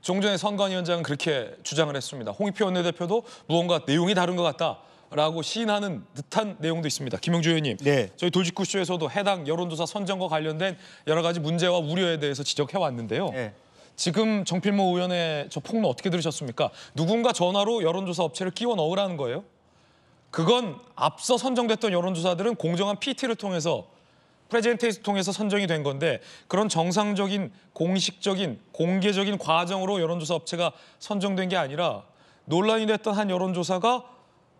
좀 전에 선관위원장은 그렇게 주장을 했습니다. 홍익표 원내대표도 무언가 내용이 다른 것 같다라고 시인하는 듯한 내용도 있습니다. 김영주 의원님, 네. 저희 돌직구쇼에서도 해당 여론조사 선정과 관련된 여러 가지 문제와 우려에 대해서 지적해왔는데요. 네. 지금 정필모 의원의 저 폭로 어떻게 들으셨습니까? 누군가 전화로 여론조사 업체를 끼워 넣으라는 거예요? 그건 앞서 선정됐던 여론조사들은 공정한 PT를 통해서 프레젠테이션을 통해서 선정이 된 건데 그런 정상적인 공식적인 공개적인 과정으로 여론조사 업체가 선정된 게 아니라 논란이 됐던 한 여론조사가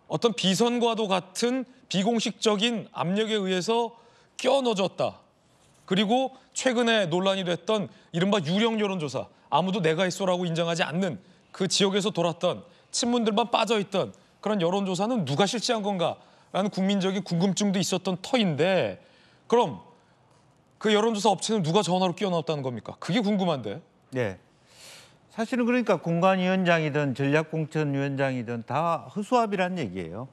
어떤 비선과도 같은 비공식적인 압력에 의해서 끼워 넣어졌다. 그리고 최근에 논란이 됐던 이른바 유령 여론조사, 아무도 내가 했소라고 인정하지 않는 그 지역에서 돌았던 친문들만 빠져있던 그런 여론조사는 누가 실시한 건가라는 국민적인 궁금증도 있었던 터인데 그럼 그 여론조사 업체는 누가 전화로 끼워 넣었다는 겁니까? 그게 궁금한데. 네. 사실은 그러니까 공관위원장이든 전략공천위원장이든 다 허수아비란 얘기예요.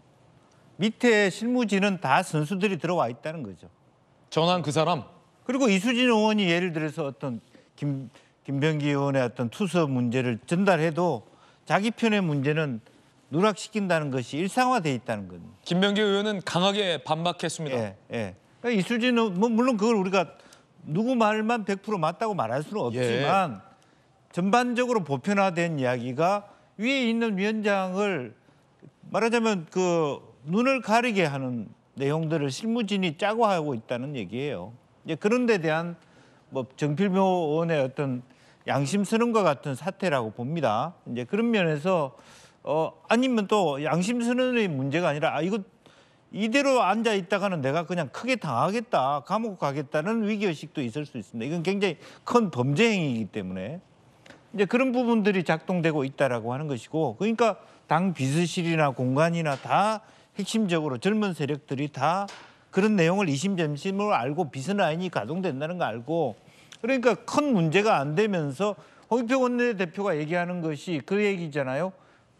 밑에 실무진은 다 선수들이 들어와 있다는 거죠. 전화한 그 사람? 그리고 이수진 의원이 예를 들어서 어떤 김병기 의원의 어떤 투서 문제를 전달해도 자기 편의 문제는 누락시킨다는 것이 일상화돼 있다는 겁니다. 김병기 의원은 강하게 반박했습니다. 예, 예. 그러니까 이수진은 뭐 물론 그걸 우리가 누구 말만 100% 맞다고 말할 수는 없지만 전반적으로 보편화된 이야기가 위에 있는 위원장을 말하자면 그 눈을 가리게 하는 내용들을 실무진이 짜고 하고 있다는 얘기예요. 이제 그런 데 대한 뭐 정필모 의원의 어떤 양심 선언과 같은 사태라고 봅니다. 이제 그런 면에서 아니면 또 양심 선언의 문제가 아니라 이거 이대로 앉아 있다가는 내가 그냥 크게 당하겠다, 감옥 가겠다는 위기의식도 있을 수 있습니다. 이건 굉장히 큰 범죄 행위이기 때문에 이제 그런 부분들이 작동되고 있다라고 하는 것이고, 그러니까 당 비서실이나 공관이나 다 핵심적으로 젊은 세력들이 다 그런 내용을 이심점심으로 알고 비서라인이 가동된다는 거 알고, 그러니까 큰 문제가 안 되면서 홍익표 원내대표가 얘기하는 것이 그 얘기잖아요.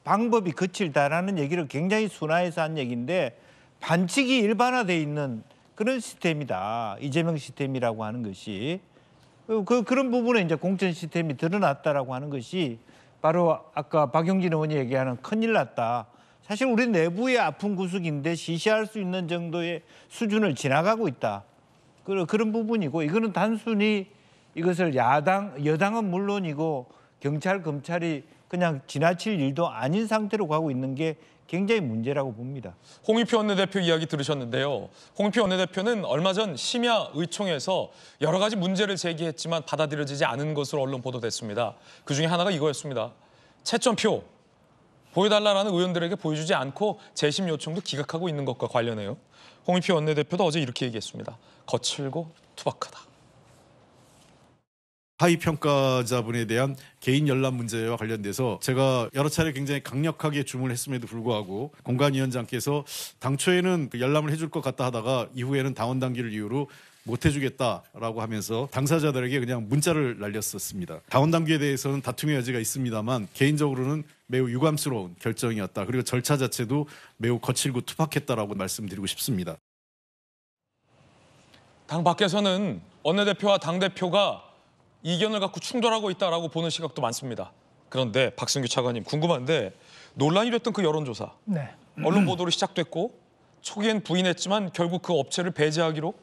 방법이 거칠다라는 얘기를 굉장히 순화해서 한 얘기인데, 반칙이 일반화돼 있는 그런 시스템이다. 이재명 시스템이라고 하는 것이. 그런 부분에 이제 공천 시스템이 드러났다라고 하는 것이 바로 아까 박용진 의원이 얘기하는 큰일 났다. 사실 우리 내부의 아픈 구석인데 시시할 수 있는 정도의 수준을 지나가고 있다. 그런 부분이고, 이거는 단순히 이것을 여당은 물론이고 경찰, 검찰이 그냥 지나칠 일도 아닌 상태로 가고 있는 게 굉장히 문제라고 봅니다. 홍익표 원내대표 이야기 들으셨는데요. 홍익표 원내대표는 얼마 전 심야 의총에서 여러 가지 문제를 제기했지만 받아들여지지 않은 것으로 언론 보도됐습니다. 그중에 하나가 이거였습니다. 채점표 보여달라는 의원들에게 보여주지 않고 재심 요청도 기각하고 있는 것과 관련해요. 홍익표 원내대표도 어제 이렇게 얘기했습니다. 거칠고 투박하다. 하위 평가자분에 대한 개인 열람 문제와 관련돼서 제가 여러 차례 굉장히 강력하게 주문을 했음에도 불구하고 공관위원장께서 당초에는 열람을 해줄 것 같다 하다가 이후에는 당원 당규를 이유로 못 해주겠다라고 하면서 당사자들에게 그냥 문자를 날렸었습니다. 당원 당규에 대해서는 다툼의 여지가 있습니다만 개인적으로는 매우 유감스러운 결정이었다. 그리고 절차 자체도 매우 거칠고 투박했다라고 말씀드리고 싶습니다. 당 밖에서는 원내대표와 당대표가 이견을 갖고 충돌하고 있다라고 보는 시각도 많습니다. 그런데 박승규 차관님 궁금한데, 논란이 됐던 그 여론조사, 네. 언론 보도로 시작됐고 초기엔 부인했지만 결국 그 업체를 배제하기로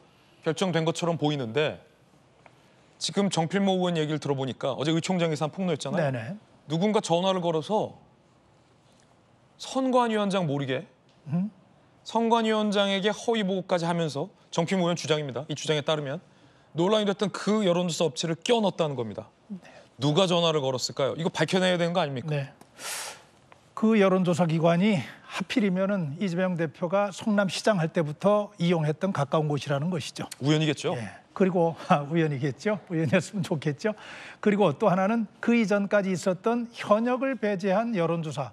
결정된 것처럼 보이는데, 지금 정필모 의원 얘기를 들어보니까 어제 의총장에서 한 폭로했잖아요. 네네. 누군가 전화를 걸어서 선관위원장 모르게 선관위원장에게 허위 보고까지 하면서, 정필모 의원 주장입니다. 이 주장에 따르면 논란이 됐던 그 여론조사 업체를 끼워 넣었다는 겁니다. 누가 전화를 걸었을까요? 이거 밝혀내야 되는 거 아닙니까? 네. 그 여론조사 기관이 하필이면은 이재명 대표가 성남시장 할 때부터 이용했던 가까운 곳이라는 것이죠. 우연이겠죠? 예. 그리고 우연이겠죠. 우연이었으면 좋겠죠. 그리고 또 하나는 그 이전까지 있었던 현역을 배제한 여론조사.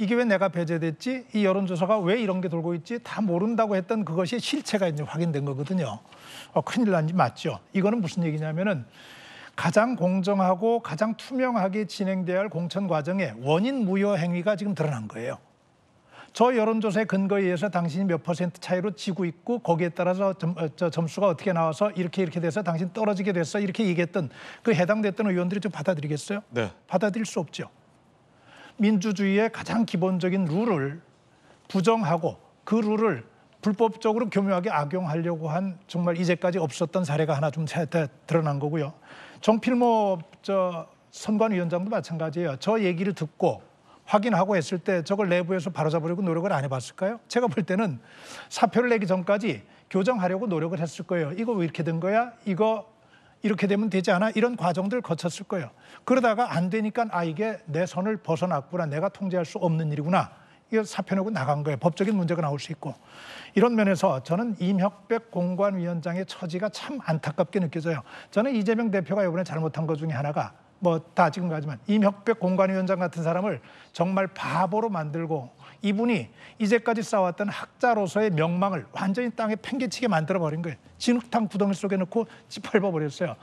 이게 왜 내가 배제됐지? 이 여론조사가 왜 이런 게 돌고 있지? 다 모른다고 했던 그것이 실체가 이제 확인된 거거든요. 큰일 난지 맞죠. 이거는 무슨 얘기냐면은 가장 공정하고 가장 투명하게 진행돼야 할 공천 과정에 원인 무효 행위가 지금 드러난 거예요. 저 여론조사의 근거에 의해서 당신이 몇 % 차이로 지고 있고 거기에 따라서 점수가 어떻게 나와서 이렇게 돼서 당신 떨어지게 됐어, 이렇게 얘기했던 그 해당됐던 의원들이 좀 받아들이겠어요? 네. 받아들일 수 없죠. 민주주의의 가장 기본적인 룰을 부정하고 그 룰을 불법적으로 교묘하게 악용하려고 한 정말 이제까지 없었던 사례가 하나 좀 드러난 거고요. 정필모 선관위원장도 마찬가지예요. 저 얘기를 듣고 확인하고 했을 때 저걸 내부에서 바로잡으려고 노력을 안 해봤을까요? 제가 볼 때는 사표를 내기 전까지 교정하려고 노력을 했을 거예요. 이거 왜 이렇게 된 거야? 이거 이렇게 되면 되지 않아? 이런 과정들을 거쳤을 거예요. 그러다가 안 되니까 이게 내 선을 벗어났구나. 내가 통제할 수 없는 일이구나. 이거 사표 내고 나간 거예요. 법적인 문제가 나올 수 있고. 이런 면에서 저는 임혁백 공관위원장의 처지가 참 안타깝게 느껴져요. 저는 이재명 대표가 이번에 잘못한 것 중에 하나가 다 지금 가지만 임혁백 공관위원장 같은 사람을 정말 바보로 만들고 이분이 이제까지 쌓아왔던 학자로서의 명망을 완전히 땅에 팽개치게 만들어버린 거예요. 진흙탕 구덩이 속에 넣고 짓밟아버렸어요.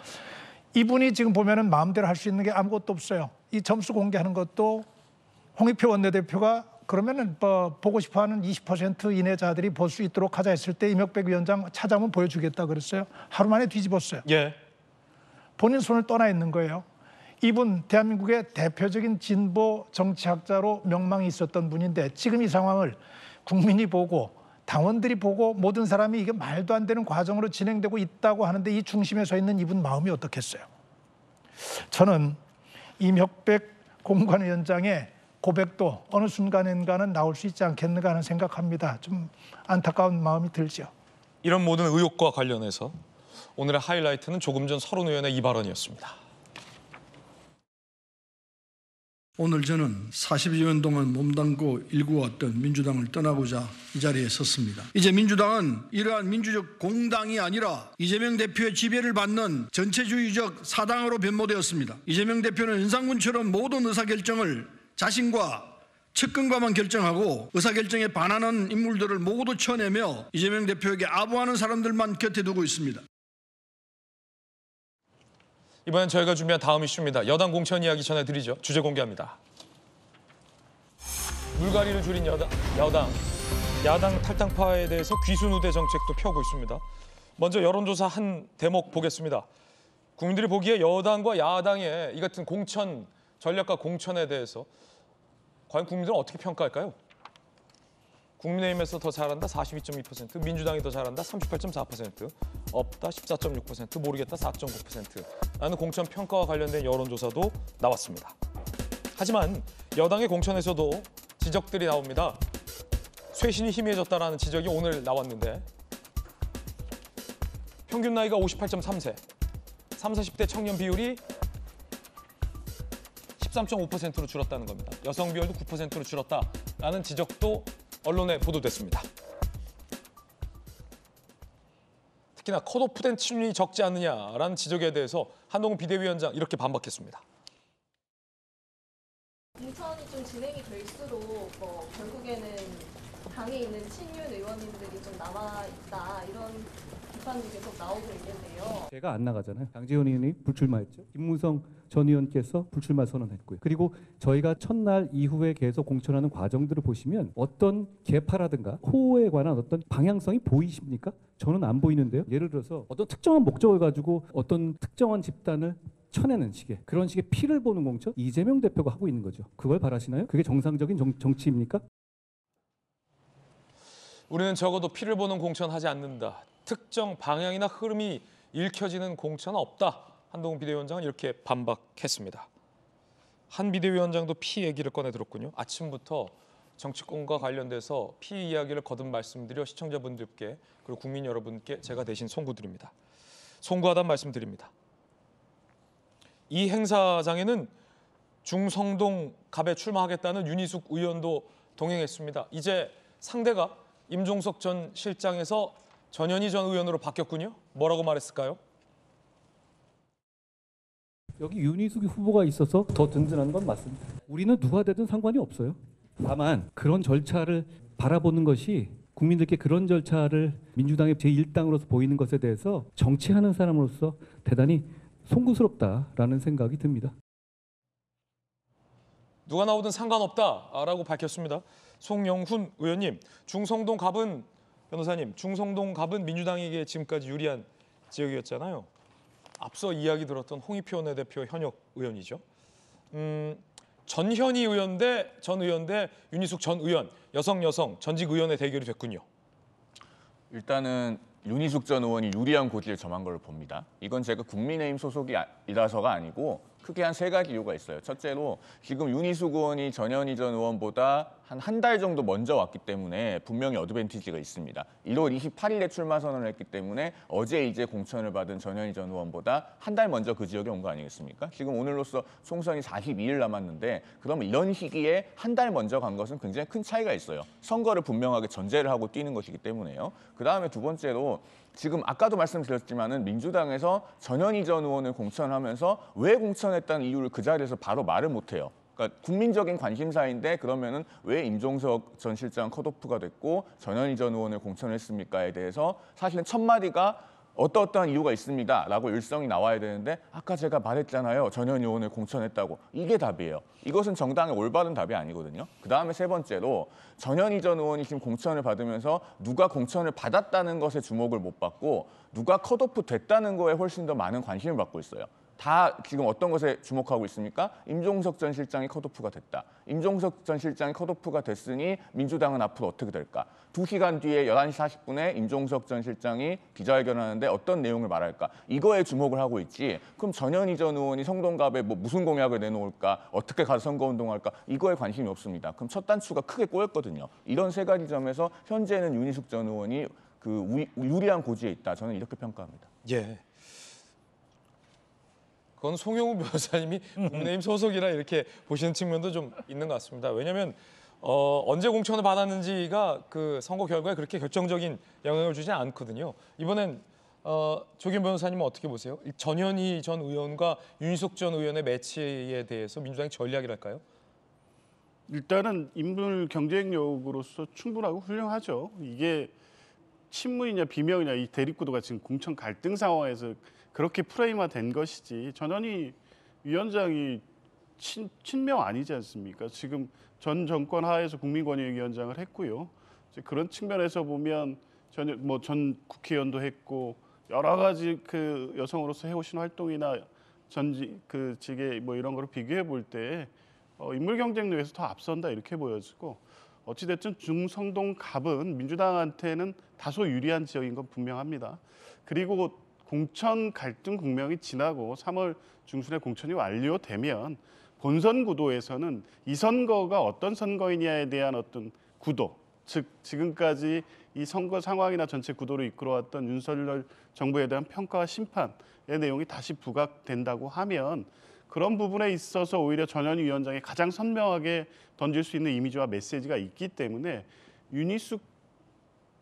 이분이 지금 보면은 마음대로 할 수 있는 게 아무것도 없어요. 이 점수 공개하는 것도 홍익표 원내대표가 그러면은 보고 싶어하는 20% 이내자들이 볼 수 있도록 하자 했을 때 임혁백 위원장 찾아오면 보여주겠다 그랬어요. 하루 만에 뒤집었어요. 예. 본인 손을 떠나 있는 거예요. 이분 대한민국의 대표적인 진보 정치학자로 명망이 있었던 분인데 지금 이 상황을 국민이 보고 당원들이 보고 모든 사람이 이게 말도 안 되는 과정으로 진행되고 있다고 하는데 이 중심에 서 있는 이분 마음이 어떻겠어요? 저는 임혁백 공관위원장의 고백도 어느 순간인가는 나올 수 있지 않겠는가 하는 생각합니다. 좀 안타까운 마음이 들죠. 이런 모든 의혹과 관련해서 오늘의 하이라이트는 조금 전 서른 의원의 이 발언이었습니다. 오늘 저는 42년 동안 몸담고 일구어왔던 민주당을 떠나고자 이 자리에 섰습니다. 이제 민주당은 이러한 민주적 공당이 아니라 이재명 대표의 지배를 받는 전체주의적 사당으로 변모되었습니다. 이재명 대표는 윤상군처럼 모든 의사결정을 자신과 측근과만 결정하고 의사결정에 반하는 인물들을 모두 쳐내며 이재명 대표에게 아부하는 사람들만 곁에 두고 있습니다. 이번엔 저희가 준비한 다음 이슈입니다. 여당 공천 이야기 전해드리죠. 주제 공개합니다. 물갈이를 줄인 여당. 야당 탈당파에 대해서 귀순우대 정책도 펴고 있습니다. 먼저 여론조사 한 대목 보겠습니다. 국민들이 보기에 여당과 야당의 이 같은 공천, 전략과 공천에 대해서 과연 국민들은 어떻게 평가할까요? 국민의힘에서 더 잘한다 42.2%, 민주당이 더 잘한다 38.4%, 없다 14.6%, 모르겠다 4.9% 라는 공천 평가와 관련된 여론조사도 나왔습니다. 하지만 여당의 공천에서도 지적들이 나옵니다. 쇄신이 희미해졌다라는 지적이 오늘 나왔는데 평균 나이가 58.3세, 30, 40대 청년 비율이 13.5%로 줄었다는 겁니다. 여성 비율도 9%로 줄었다라는 지적도 언론에 보도됐습니다. 특히나 컷오프된 친윤이 적지 않느냐라는 지적에 대해서 한동훈 비대위원장 이렇게 반박했습니다. 공천이 좀 진행이 될수록 결국에는 당에 있는 친윤 의원님들이 좀 남아있다 이런 비판도 계속 나오고 있는데요. 제가 안 나가잖아요. 양재원 의원이 불출마했죠. 김무성 전 의원께서 불출마 선언했고요. 그리고 저희가 첫날 이후에 계속 공천하는 과정들을 보시면 어떤 개파라든가 호에 관한 어떤 방향성이 보이십니까? 저는 안 보이는데요. 예를 들어서 어떤 특정한 목적을 가지고 어떤 특정한 집단을 쳐내는 식의 그런 식의 피를 보는 공천 이재명 대표가 하고 있는 거죠. 그걸 바라시나요? 그게 정상적인 정치입니까? 우리는 적어도 피를 보는 공천하지 않는다. 특정 방향이나 흐름이 읽혀지는 공천은 없다. 한동훈 비대위원장은 이렇게 반박했습니다. 한 비대위원장도 피 얘기를 꺼내들었군요. 아침부터 정치권과 관련돼서 피 이야기를 거듭 말씀드려 시청자분들께 그리고 국민 여러분께 제가 대신 송구드립니다. 송구하단 말씀드립니다. 이 행사장에는 중성동 갑에 출마하겠다는 윤희숙 의원도 동행했습니다. 이제 상대가 임종석 전 실장에서 전현희 전 의원으로 바뀌었군요. 뭐라고 말했을까요? 여기 윤희숙 후보가 있어서 더 든든한 건 맞습니다. 우리는 누가 되든 상관이 없어요. 다만 그런 절차를 바라보는 것이 국민들께 그런 절차를 민주당의 제1당으로서 보이는 것에 대해서 정치하는 사람으로서 대단히 송구스럽다라는 생각이 듭니다. 누가 나오든 상관없다라고 밝혔습니다. 송영훈 의원님, 중성동 갑은 변호사님, 중성동 갑은 민주당에게 지금까지 유리한 지역이었잖아요. 앞서 이야기 들었던 홍익표 원내대표 현역 의원이죠. 전현희 의원 대 전 의원 대 윤희숙 전 의원, 여성 전직 의원의 대결이 됐군요. 일단은 윤희숙 전 의원이 유리한 고지를 점한 걸로 봅니다. 이건 제가 국민의힘 소속이라서가 아니고 크게 한 세 가지 이유가 있어요. 첫째로 지금 윤희숙 의원이 전현희 전 의원보다 한 달 정도 먼저 왔기 때문에 분명히 어드밴티지가 있습니다. 1월 28일에 출마 선언을 했기 때문에 어제 이제 공천을 받은 전현희 전 의원보다 한 달 먼저 그 지역에 온 거 아니겠습니까? 지금 오늘로써 총선이 42일 남았는데 그러면 이런 시기에 한 달 먼저 간 것은 굉장히 큰 차이가 있어요. 선거를 분명하게 전제를 하고 뛰는 것이기 때문에요. 그다음에 두 번째로 지금 아까도 말씀드렸지만은 민주당에서 전현희 전 의원을 공천하면서 왜 공천했다는 이유를 그 자리에서 바로 말을 못해요. 그러니까 국민적인 관심사인데 그러면은 왜 임종석 전 실장 컷오프가 됐고 전현희 전 의원을 공천했습니까에 대해서 사실은 첫 마디가 어떠한 이유가 있습니다라고 일성이 나와야 되는데 아까 제가 말했잖아요. 전현희 의원을 공천했다고. 이게 답이에요. 이것은 정당의 올바른 답이 아니거든요. 그다음에 세 번째로 전현희 전 의원이 지금 공천을 받으면서 누가 공천을 받았다는 것에 주목을 못 받고 누가 컷오프 됐다는 거에 훨씬 더 많은 관심을 받고 있어요. 다 지금 어떤 것에 주목하고 있습니까? 임종석 전 실장이 컷오프가 됐다. 임종석 전 실장이 컷오프가 됐으니 민주당은 앞으로 어떻게 될까? 2시간 뒤에 11시 40분에 임종석 전 실장이 기자회견하는데 어떤 내용을 말할까? 이거에 주목을 하고 있지. 그럼 전현희 전 의원이 성동갑에 무슨 공약을 내놓을까? 어떻게 가서 선거운동할까? 이거에 관심이 없습니다. 그럼 첫 단추가 크게 꼬였거든요. 이런 세 가지 점에서 현재는 윤희숙 전 의원이 유리한 고지에 있다. 저는 이렇게 평가합니다. 예. 그건 송영우 변호사님이 국민의힘 소속이라 이렇게 보시는 측면도 좀 있는 것 같습니다. 왜냐하면 언제 공천을 받았는지가 그 선거 결과에 그렇게 결정적인 영향을 주지 않거든요. 이번엔 조기현 변호사님은 어떻게 보세요? 전현희 전 의원과 윤희숙 전 의원의 매치에 대해서 민주당의 전략이랄까요? 일단은 인물 경쟁력으로서 충분하고 훌륭하죠. 이게 친문이냐 비명이냐 이 대립구도가 지금 공천 갈등 상황에서 그렇게 프레임화된 것이지 전현희 위원장이 친명 아니지 않습니까? 지금 전 정권 하에서 국민권익위원장을 했고요. 이제 그런 측면에서 보면 전 국회의원도 했고 여러 가지 그 여성으로서 해오신 활동이나 직의 뭐 이런 거를 비교해 볼 때 인물 경쟁력에서 더 앞선다 이렇게 보여지고 어찌됐든 중성동 갑은 민주당한테는 다소 유리한 지역인 건 분명합니다. 그리고 공천 갈등 국면이 지나고 3월 중순에 공천이 완료되면 본선 구도에서는 이 선거가 어떤 선거이냐에 대한 어떤 구도, 즉 지금까지 이 선거 상황이나 전체 구도를 이끌어왔던 윤석열 정부에 대한 평가와 심판의 내용이 다시 부각된다고 하면 그런 부분에 있어서 오히려 전현희 위원장이 가장 선명하게 던질 수 있는 이미지와 메시지가 있기 때문에 윤희숙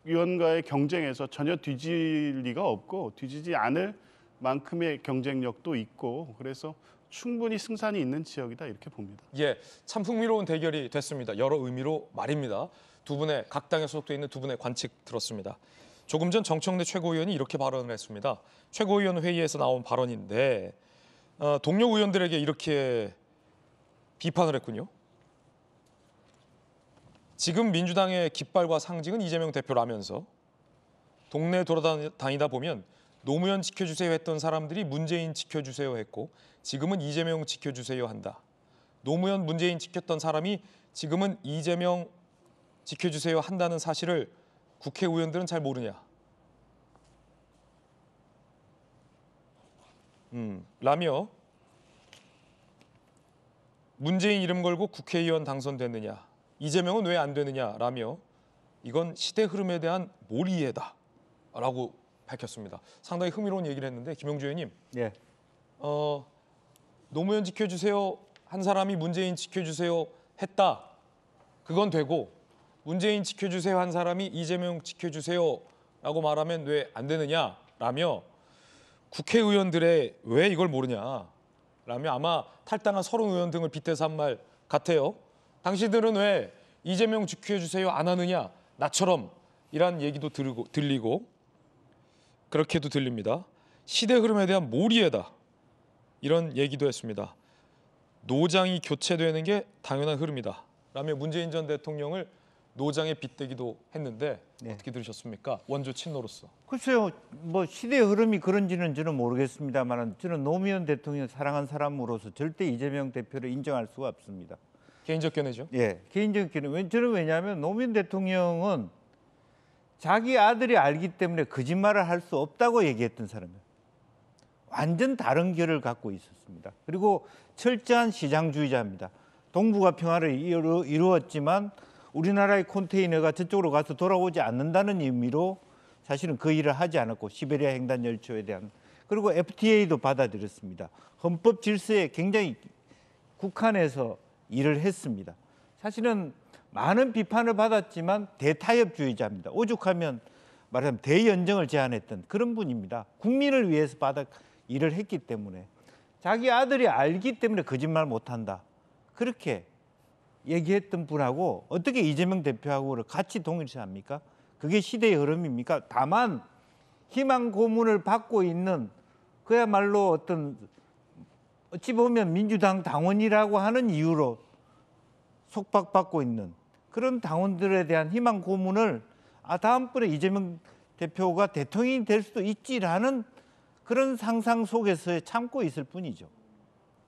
위원과의 경쟁에서 전혀 뒤질 리가 없고 뒤지지 않을 만큼의 경쟁력도 있고 그래서 충분히 승산이 있는 지역이다 이렇게 봅니다. 예, 참 흥미로운 대결이 됐습니다. 여러 의미로 말입니다. 두 분의 각 당에 소속돼 있는 두 분의 관측 들었습니다. 조금 전 정청래 최고위원이 이렇게 발언을 했습니다. 최고위원 회의에서 나온 발언인데 동료 의원들에게 이렇게 비판을 했군요. 지금 민주당의 깃발과 상징은 이재명 대표라면서 동네 돌아다니다 보면 노무현 지켜주세요 했던 사람들이 문재인 지켜주세요 했고 지금은 이재명 지켜주세요 한다. 노무현 문재인 지켰던 사람이 지금은 이재명 지켜주세요 한다는 사실을 국회의원들은 잘 모르냐. 라며 문재인 이름 걸고 국회의원 당선됐느냐. 이재명은 왜 안 되느냐라며 이건 시대 흐름에 대한 몰이해다라고 밝혔습니다. 상당히 흥미로운 얘기를 했는데 김영주 의원님. 예. 노무현 지켜주세요 한 사람이 문재인 지켜주세요 했다. 그건 되고 문재인 지켜주세요 한 사람이 이재명 지켜주세요라고 말하면 왜 안 되느냐라며 국회의원들의 왜 이걸 모르냐라며 아마 탈당한 서른 의원 등을 빗대서 한 말 같아요. 당신들은 왜 이재명 지켜주세요 안 하느냐 나처럼 이란 얘기도 들리고 그렇게도 들립니다. 시대 흐름에 대한 몰이해다 이런 얘기도 했습니다. 노장이 교체되는 게 당연한 흐름이다 라며 문재인 전 대통령을 노장에 빗대기도 했는데 어떻게 들으셨습니까? 원조 친노로서. 글쎄요. 뭐 시대의 흐름이 그런지는 저는 모르겠습니다만 저는 노무현 대통령 사랑한 사람으로서 절대 이재명 대표를 인정할 수가 없습니다. 개인적 견해죠? 예, 개인적 견해. 저는 왜냐하면 노무현 대통령은 자기 아들이 알기 때문에 거짓말을 할 수 없다고 얘기했던 사람이에요. 완전 다른 결을 갖고 있었습니다. 그리고 철저한 시장주의자입니다. 동북아 평화를 이루었지만 우리나라의 컨테이너가 저쪽으로 가서 돌아오지 않는다는 의미로 사실은 그 일을 하지 않았고 시베리아 횡단 열차에 대한 그리고 FTA도 받아들였습니다. 헌법 질서에 굉장히 국한해서 일을 했습니다. 사실은 많은 비판을 받았지만 대타협주의자입니다. 오죽하면 말하자면 대연정을 제안했던 그런 분입니다. 국민을 위해서 일을 했기 때문에 자기 아들이 알기 때문에 거짓말 못한다. 그렇게 얘기했던 분하고 어떻게 이재명 대표하고를 같이 동일시합니까? 그게 시대의 흐름입니까? 다만 희망 고문을 받고 있는 그야말로 어떤 어찌 보면 민주당 당원이라고 하는 이유로 속박받고 있는 그런 당원들에 대한 희망 고문을 다음번에 이재명 대표가 대통령이 될 수도 있지라는 그런 상상 속에서 참고 있을 뿐이죠.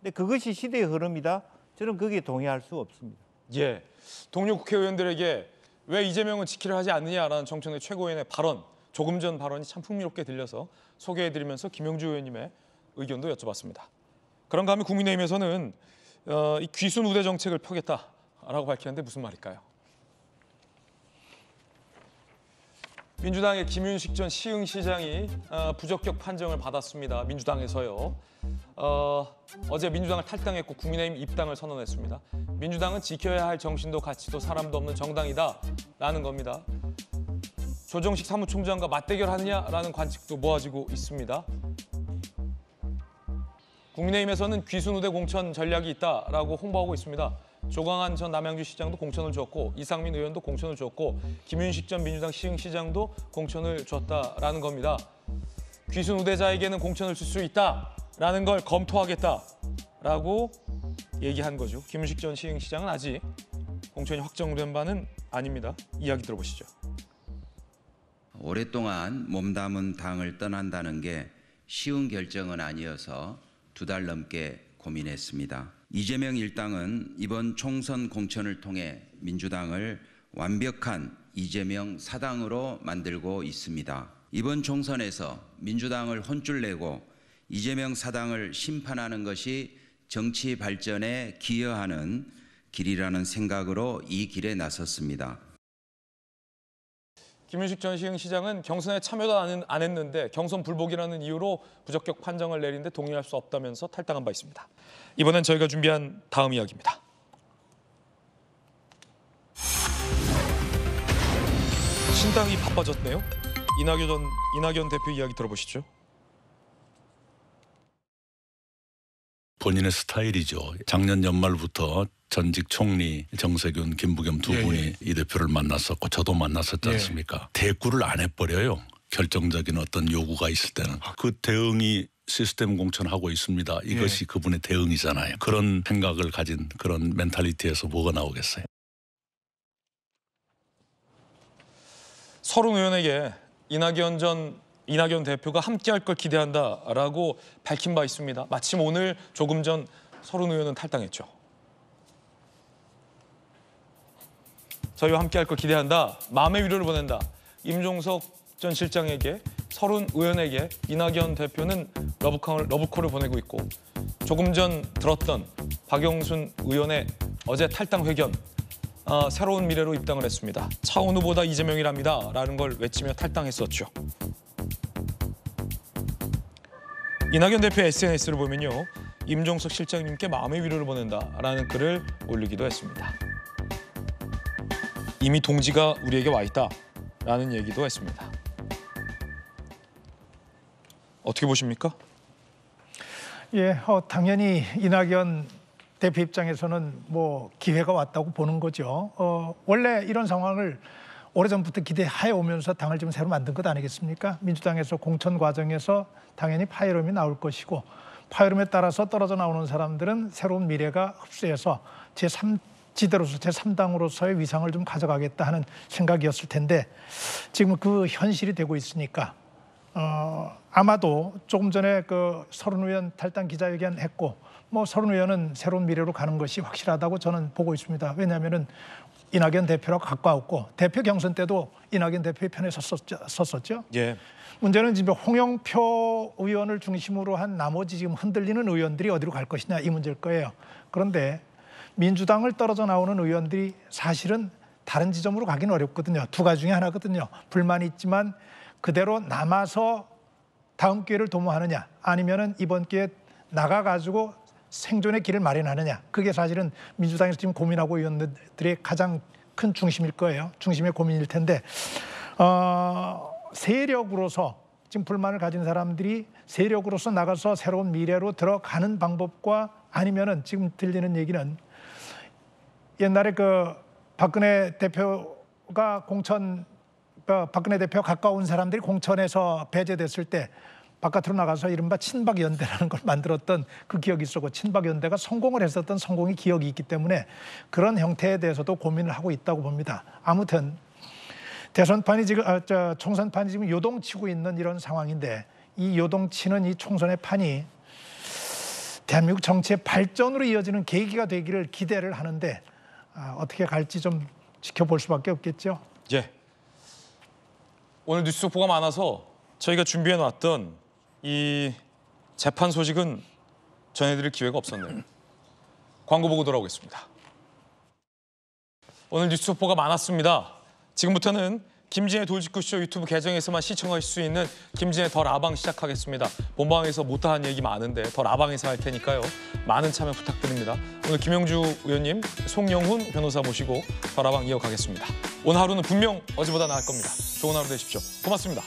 근데 그것이 시대의 흐름이다. 저는 거기에 동의할 수 없습니다. 예, 동료 국회의원들에게 왜 이재명은 지키려 하지 않느냐라는 정청래 최고위원의 발언, 조금 전 발언이 참 흥미롭게 들려서 소개해드리면서 김영주 의원님의 의견도 여쭤봤습니다. 그런가 하면 국민의힘에서는 이 귀순 우대 정책을 펴겠다라고 밝히는데 무슨 말일까요? 민주당의 김윤식 전 시흥시장이 부적격 판정을 받았습니다. 민주당에서요. 어제 민주당을 탈당했고 국민의힘 입당을 선언했습니다. 민주당은 지켜야 할 정신도 가치도 사람도 없는 정당이다라는 겁니다. 조정식 사무총장과 맞대결하느냐라는 관측도 모아지고 있습니다. 국민의힘에서는 귀순우대 공천 전략이 있다라고 홍보하고 있습니다. 조광한 전 남양주시장도 공천을 줬고 이상민 의원도 공천을 줬고 김윤식 전 민주당 시흥시장도 공천을 줬다라는 겁니다. 귀순우대자에게는 공천을 줄 수 있다라는 걸 검토하겠다라고 얘기한 거죠. 김윤식 전 시흥시장은 아직 공천이 확정된 바는 아닙니다. 이야기 들어보시죠. 오랫동안 몸담은 당을 떠난다는 게 쉬운 결정은 아니어서 2달 넘게 고민했습니다. 이재명 일당은 이번 총선 공천을 통해 민주당을 완벽한 이재명 사당으로 만들고 있습니다. 이번 총선에서 민주당을 혼쭐내고 이재명 사당을 심판하는 것이 정치 발전에 기여하는 길이라는 생각으로 이 길에 나섰습니다. 김윤식 전 시흥시장은 경선에 참여도 안 했는데 경선 불복이라는 이유로 부적격 판정을 내린데 동의할 수 없다면서 탈당한 바 있습니다. 이번엔 저희가 준비한 다음 이야기입니다. 신당이 바빠졌네요. 이낙연 대표 이야기 들어보시죠. 본인의 스타일이죠. 작년 연말부터 전직 총리 정세균, 김부겸 두 분이 이 대표를 만났었고 저도 만났었지 않습니까? 대꾸를 안 해버려요. 결정적인 어떤 요구가 있을 때는. 그 대응이 시스템 공천하고 있습니다. 이것이 그분의 대응이잖아요. 그런 생각을 가진 그런 멘탈리티에서 뭐가 나오겠어요? 서른 의원에게 이낙연 대표가 함께할 걸 기대한다라고 밝힌 바 있습니다. 마침 오늘 조금 전 서른 의원은 탈당했죠. 저희와 함께할 걸 기대한다. 마음의 위로를 보낸다. 임종석 전 실장에게 서른 의원에게 이낙연 대표는 러브콜을 보내고 있고 조금 전 들었던 박영순 의원의 어제 탈당 회견 새로운 미래로 입당을 했습니다. 차은우보다 이재명이랍니다. 라는 걸 외치며 탈당했었죠. 이낙연 대표의 SNS를 보면요. 임종석 실장님께 마음의 위로를 보낸다라는 글을 올리기도 했습니다. 이미 동지가 우리에게 와 있다라는 얘기도 했습니다. 어떻게 보십니까? 당연히 이낙연 대표 입장에서는 뭐 기회가 왔다고 보는 거죠. 원래 이런 상황을 오래전부터 기대해 오면서 당을 지금 새로 만든 것 아니겠습니까? 민주당에서 공천 과정에서 당연히 파열음이 나올 것이고 파열음에 따라서 떨어져 나오는 사람들은 새로운 미래가 흡수해서 지대로서 제3당으로서의 위상을 좀 가져가겠다 하는 생각이었을 텐데 지금 그 현실이 되고 있으니까 아마도 조금 전에 그 서른 의원 탈당 기자회견 했고 뭐 서른 의원은 새로운 미래로 가는 것이 확실하다고 저는 보고 있습니다. 왜냐하면은 이낙연 대표랑 가까웠고 대표 경선 때도 이낙연 대표의 편에 섰었죠. 문제는 지금 홍영표 의원을 중심으로 한 나머지 지금 흔들리는 의원들이 어디로 갈 것이냐 이 문제일 거예요. 그런데 민주당을 떨어져 나오는 의원들이 사실은 다른 지점으로 가기는 어렵거든요. 두 가지 중에 하나거든요. 불만이 있지만 그대로 남아서 다음 기회를 도모하느냐 아니면은 이번 기회에 나가가지고 생존의 길을 마련하느냐. 그게 사실은 민주당에서 지금 고민하고 의원들의 가장 큰 중심일 거예요. 중심의 고민일 텐데 세력으로서 지금 불만을 가진 사람들이 세력으로서 나가서 새로운 미래로 들어가는 방법과 아니면은 지금 들리는 얘기는 옛날에 그 박근혜 대표가 박근혜 대표 가까운 사람들이 공천에서 배제됐을 때 바깥으로 나가서 이른바 친박연대라는 걸 만들었던 그 기억이 있었고 친박연대가 성공을 했었던 성공의 기억이 있기 때문에 그런 형태에 대해서도 고민을 하고 있다고 봅니다. 아무튼 대선판이 지금 총선판이 지금 요동치고 있는 이런 상황인데 이 요동치는 이 총선의 판이 대한민국 정치의 발전으로 이어지는 계기가 되기를 기대를 하는데 어떻게 갈지 좀 지켜볼 수밖에 없겠죠. 오늘 뉴스 속보가 많아서 저희가 준비해놨던 이 재판 소식은 전해드릴 기회가 없었네요. 광고 보고 돌아오겠습니다. 오늘 뉴스 속보가 많았습니다. 지금부터는 김진의 돌직구쇼 유튜브 계정에서만 시청하실 수 있는 김진의 더 라방 시작하겠습니다. 본방에서 못다한 얘기 많은데 더 라방에서 할 테니까요. 많은 참여 부탁드립니다. 오늘 김영주 의원님, 송영훈 변호사 모시고 더 라방 이어가겠습니다. 오늘 하루는 분명 어제보다 나을 겁니다. 좋은 하루 되십시오. 고맙습니다.